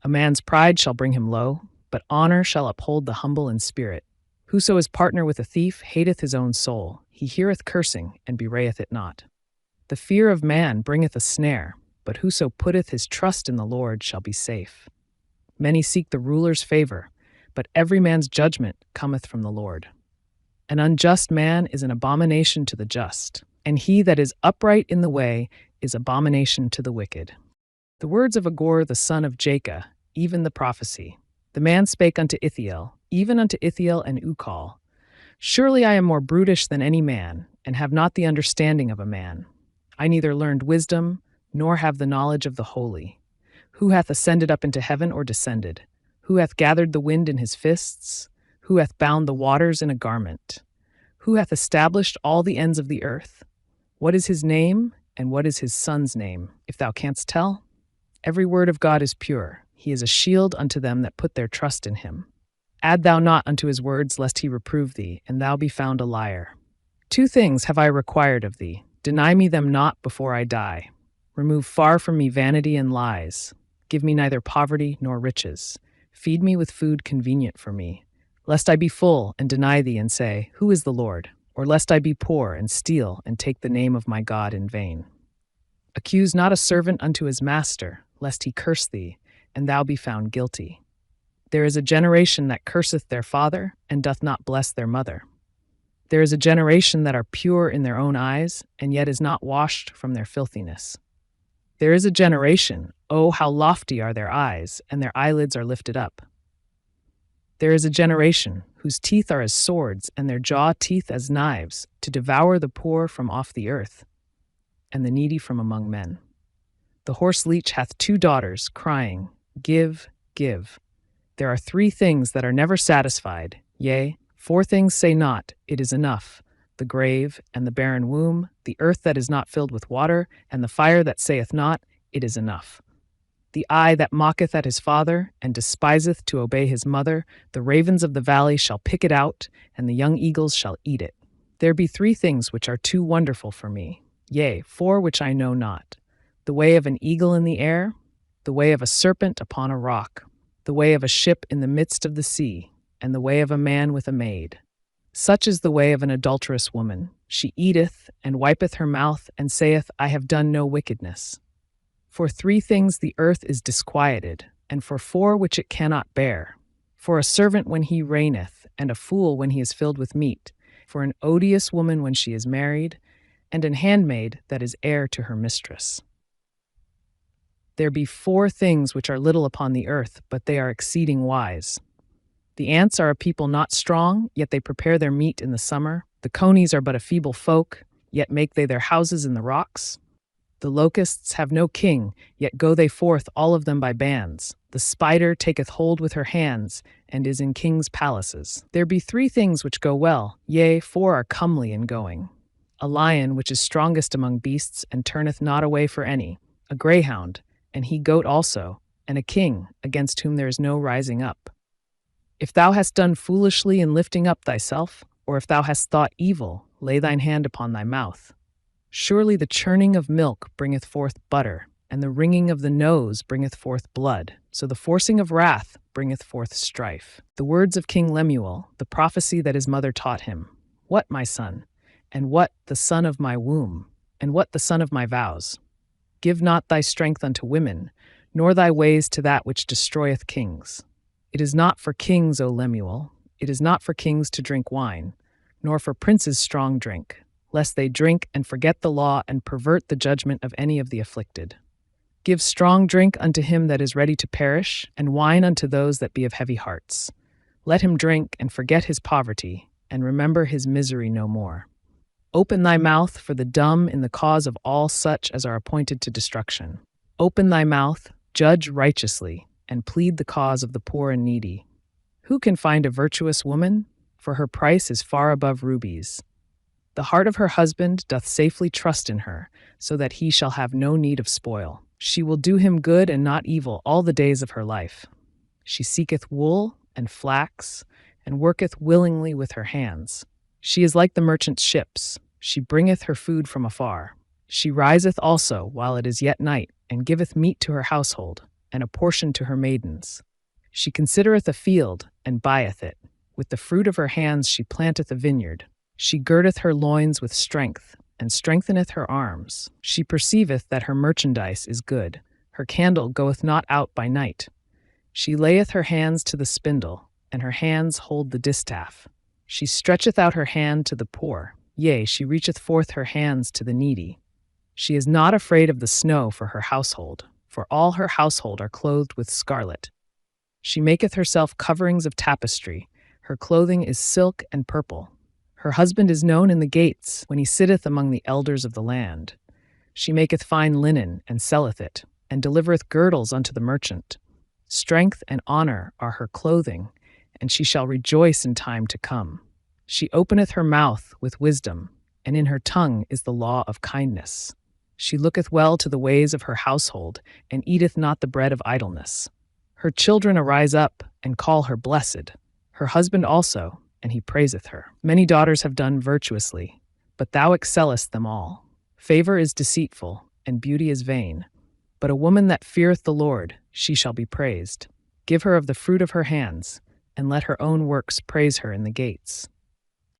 A man's pride shall bring him low, but honor shall uphold the humble in spirit. Whoso is partner with a thief hateth his own soul. He heareth cursing, and bewrayeth it not. The fear of man bringeth a snare, but whoso putteth his trust in the Lord shall be safe. Many seek the ruler's favor, but every man's judgment cometh from the Lord. An unjust man is an abomination to the just, and he that is upright in the way is abomination to the wicked. The words of Agur the son of Jacob, even the prophecy. The man spake unto Ithiel, even unto Ithiel and Ukal, Surely I am more brutish than any man, and have not the understanding of a man. I neither learned wisdom, nor have the knowledge of the holy. Who hath ascended up into heaven or descended? Who hath gathered the wind in his fists? Who hath bound the waters in a garment? Who hath established all the ends of the earth? What is his name, and what is his son's name, if thou canst tell? Every word of God is pure. He is a shield unto them that put their trust in him. Add thou not unto his words, lest he reprove thee, and thou be found a liar. 2 things have I required of thee. Deny me them not before I die. Remove far from me vanity and lies. Give me neither poverty nor riches. Feed me with food convenient for me, lest I be full and deny thee and say, Who is the Lord? Or lest I be poor and steal and take the name of my God in vain. Accuse not a servant unto his master, lest he curse thee, and thou be found guilty. There is a generation that curseth their father, and doth not bless their mother. There is a generation that are pure in their own eyes, and yet is not washed from their filthiness. There is a generation, oh, how lofty are their eyes, and their eyelids are lifted up. There is a generation, whose teeth are as swords, and their jaw teeth as knives, to devour the poor from off the earth, and the needy from among men. The horse leech hath 2 daughters, crying, Give, give. There are 3 things that are never satisfied, yea, 4 things say not, It is enough, the grave, and the barren womb, the earth that is not filled with water, and the fire that saith not, It is enough. The eye that mocketh at his father, and despiseth to obey his mother, the ravens of the valley shall pick it out, and the young eagles shall eat it. There be 3 things which are too wonderful for me, yea, 4 which I know not. The way of an eagle in the air, the way of a serpent upon a rock, the way of a ship in the midst of the sea, and the way of a man with a maid. Such is the way of an adulterous woman. She eateth, and wipeth her mouth, and saith, I have done no wickedness. For 3 things the earth is disquieted, and for 4 which it cannot bear. For a servant when he reigneth, and a fool when he is filled with meat, for an odious woman when she is married, and an handmaid that is heir to her mistress. There be 4 things which are little upon the earth, but they are exceeding wise. The ants are a people not strong, yet they prepare their meat in the summer. The conies are but a feeble folk, yet make they their houses in the rocks. The locusts have no king, yet go they forth all of them by bands. The spider taketh hold with her hands, and is in kings' palaces. There be 3 things which go well, yea, 4 are comely in going. A lion which is strongest among beasts, and turneth not away for any. A greyhound, and he goat also, and a king, against whom there is no rising up. If thou hast done foolishly in lifting up thyself, or if thou hast thought evil, lay thine hand upon thy mouth. Surely the churning of milk bringeth forth butter, and the wringing of the nose bringeth forth blood, so the forcing of wrath bringeth forth strife. The words of King Lemuel, the prophecy that his mother taught him. What, my son? And what, the son of my womb? And what, the son of my vows? Give not thy strength unto women, nor thy ways to that which destroyeth kings. It is not for kings, O Lemuel, it is not for kings to drink wine, nor for princes strong drink, lest they drink and forget the law and pervert the judgment of any of the afflicted. Give strong drink unto him that is ready to perish, and wine unto those that be of heavy hearts. Let him drink and forget his poverty, and remember his misery no more. Open thy mouth for the dumb in the cause of all such as are appointed to destruction. Open thy mouth, judge righteously, and plead the cause of the poor and needy. Who can find a virtuous woman? For her price is far above rubies. The heart of her husband doth safely trust in her, so that he shall have no need of spoil. She will do him good and not evil all the days of her life. She seeketh wool and flax, and worketh willingly with her hands. She is like the merchant's ships. She bringeth her food from afar. She riseth also while it is yet night, and giveth meat to her household, and a portion to her maidens. She considereth a field, and buyeth it. With the fruit of her hands she planteth a vineyard. She girdeth her loins with strength, and strengtheneth her arms. She perceiveth that her merchandise is good. Her candle goeth not out by night. She layeth her hands to the spindle, and her hands hold the distaff. She stretcheth out her hand to the poor, yea, she reacheth forth her hands to the needy. She is not afraid of the snow for her household, for all her household are clothed with scarlet. She maketh herself coverings of tapestry, her clothing is silk and purple. Her husband is known in the gates, when he sitteth among the elders of the land. She maketh fine linen, and selleth it, and delivereth girdles unto the merchant. Strength and honor are her clothing, and she shall rejoice in time to come. She openeth her mouth with wisdom, and in her tongue is the law of kindness. She looketh well to the ways of her household, and eateth not the bread of idleness. Her children arise up, and call her blessed. Her husband also, and he praiseth her. Many daughters have done virtuously, but thou excellest them all. Favor is deceitful, and beauty is vain. But a woman that feareth the Lord, she shall be praised. Give her of the fruit of her hands, and let her own works praise her in the gates.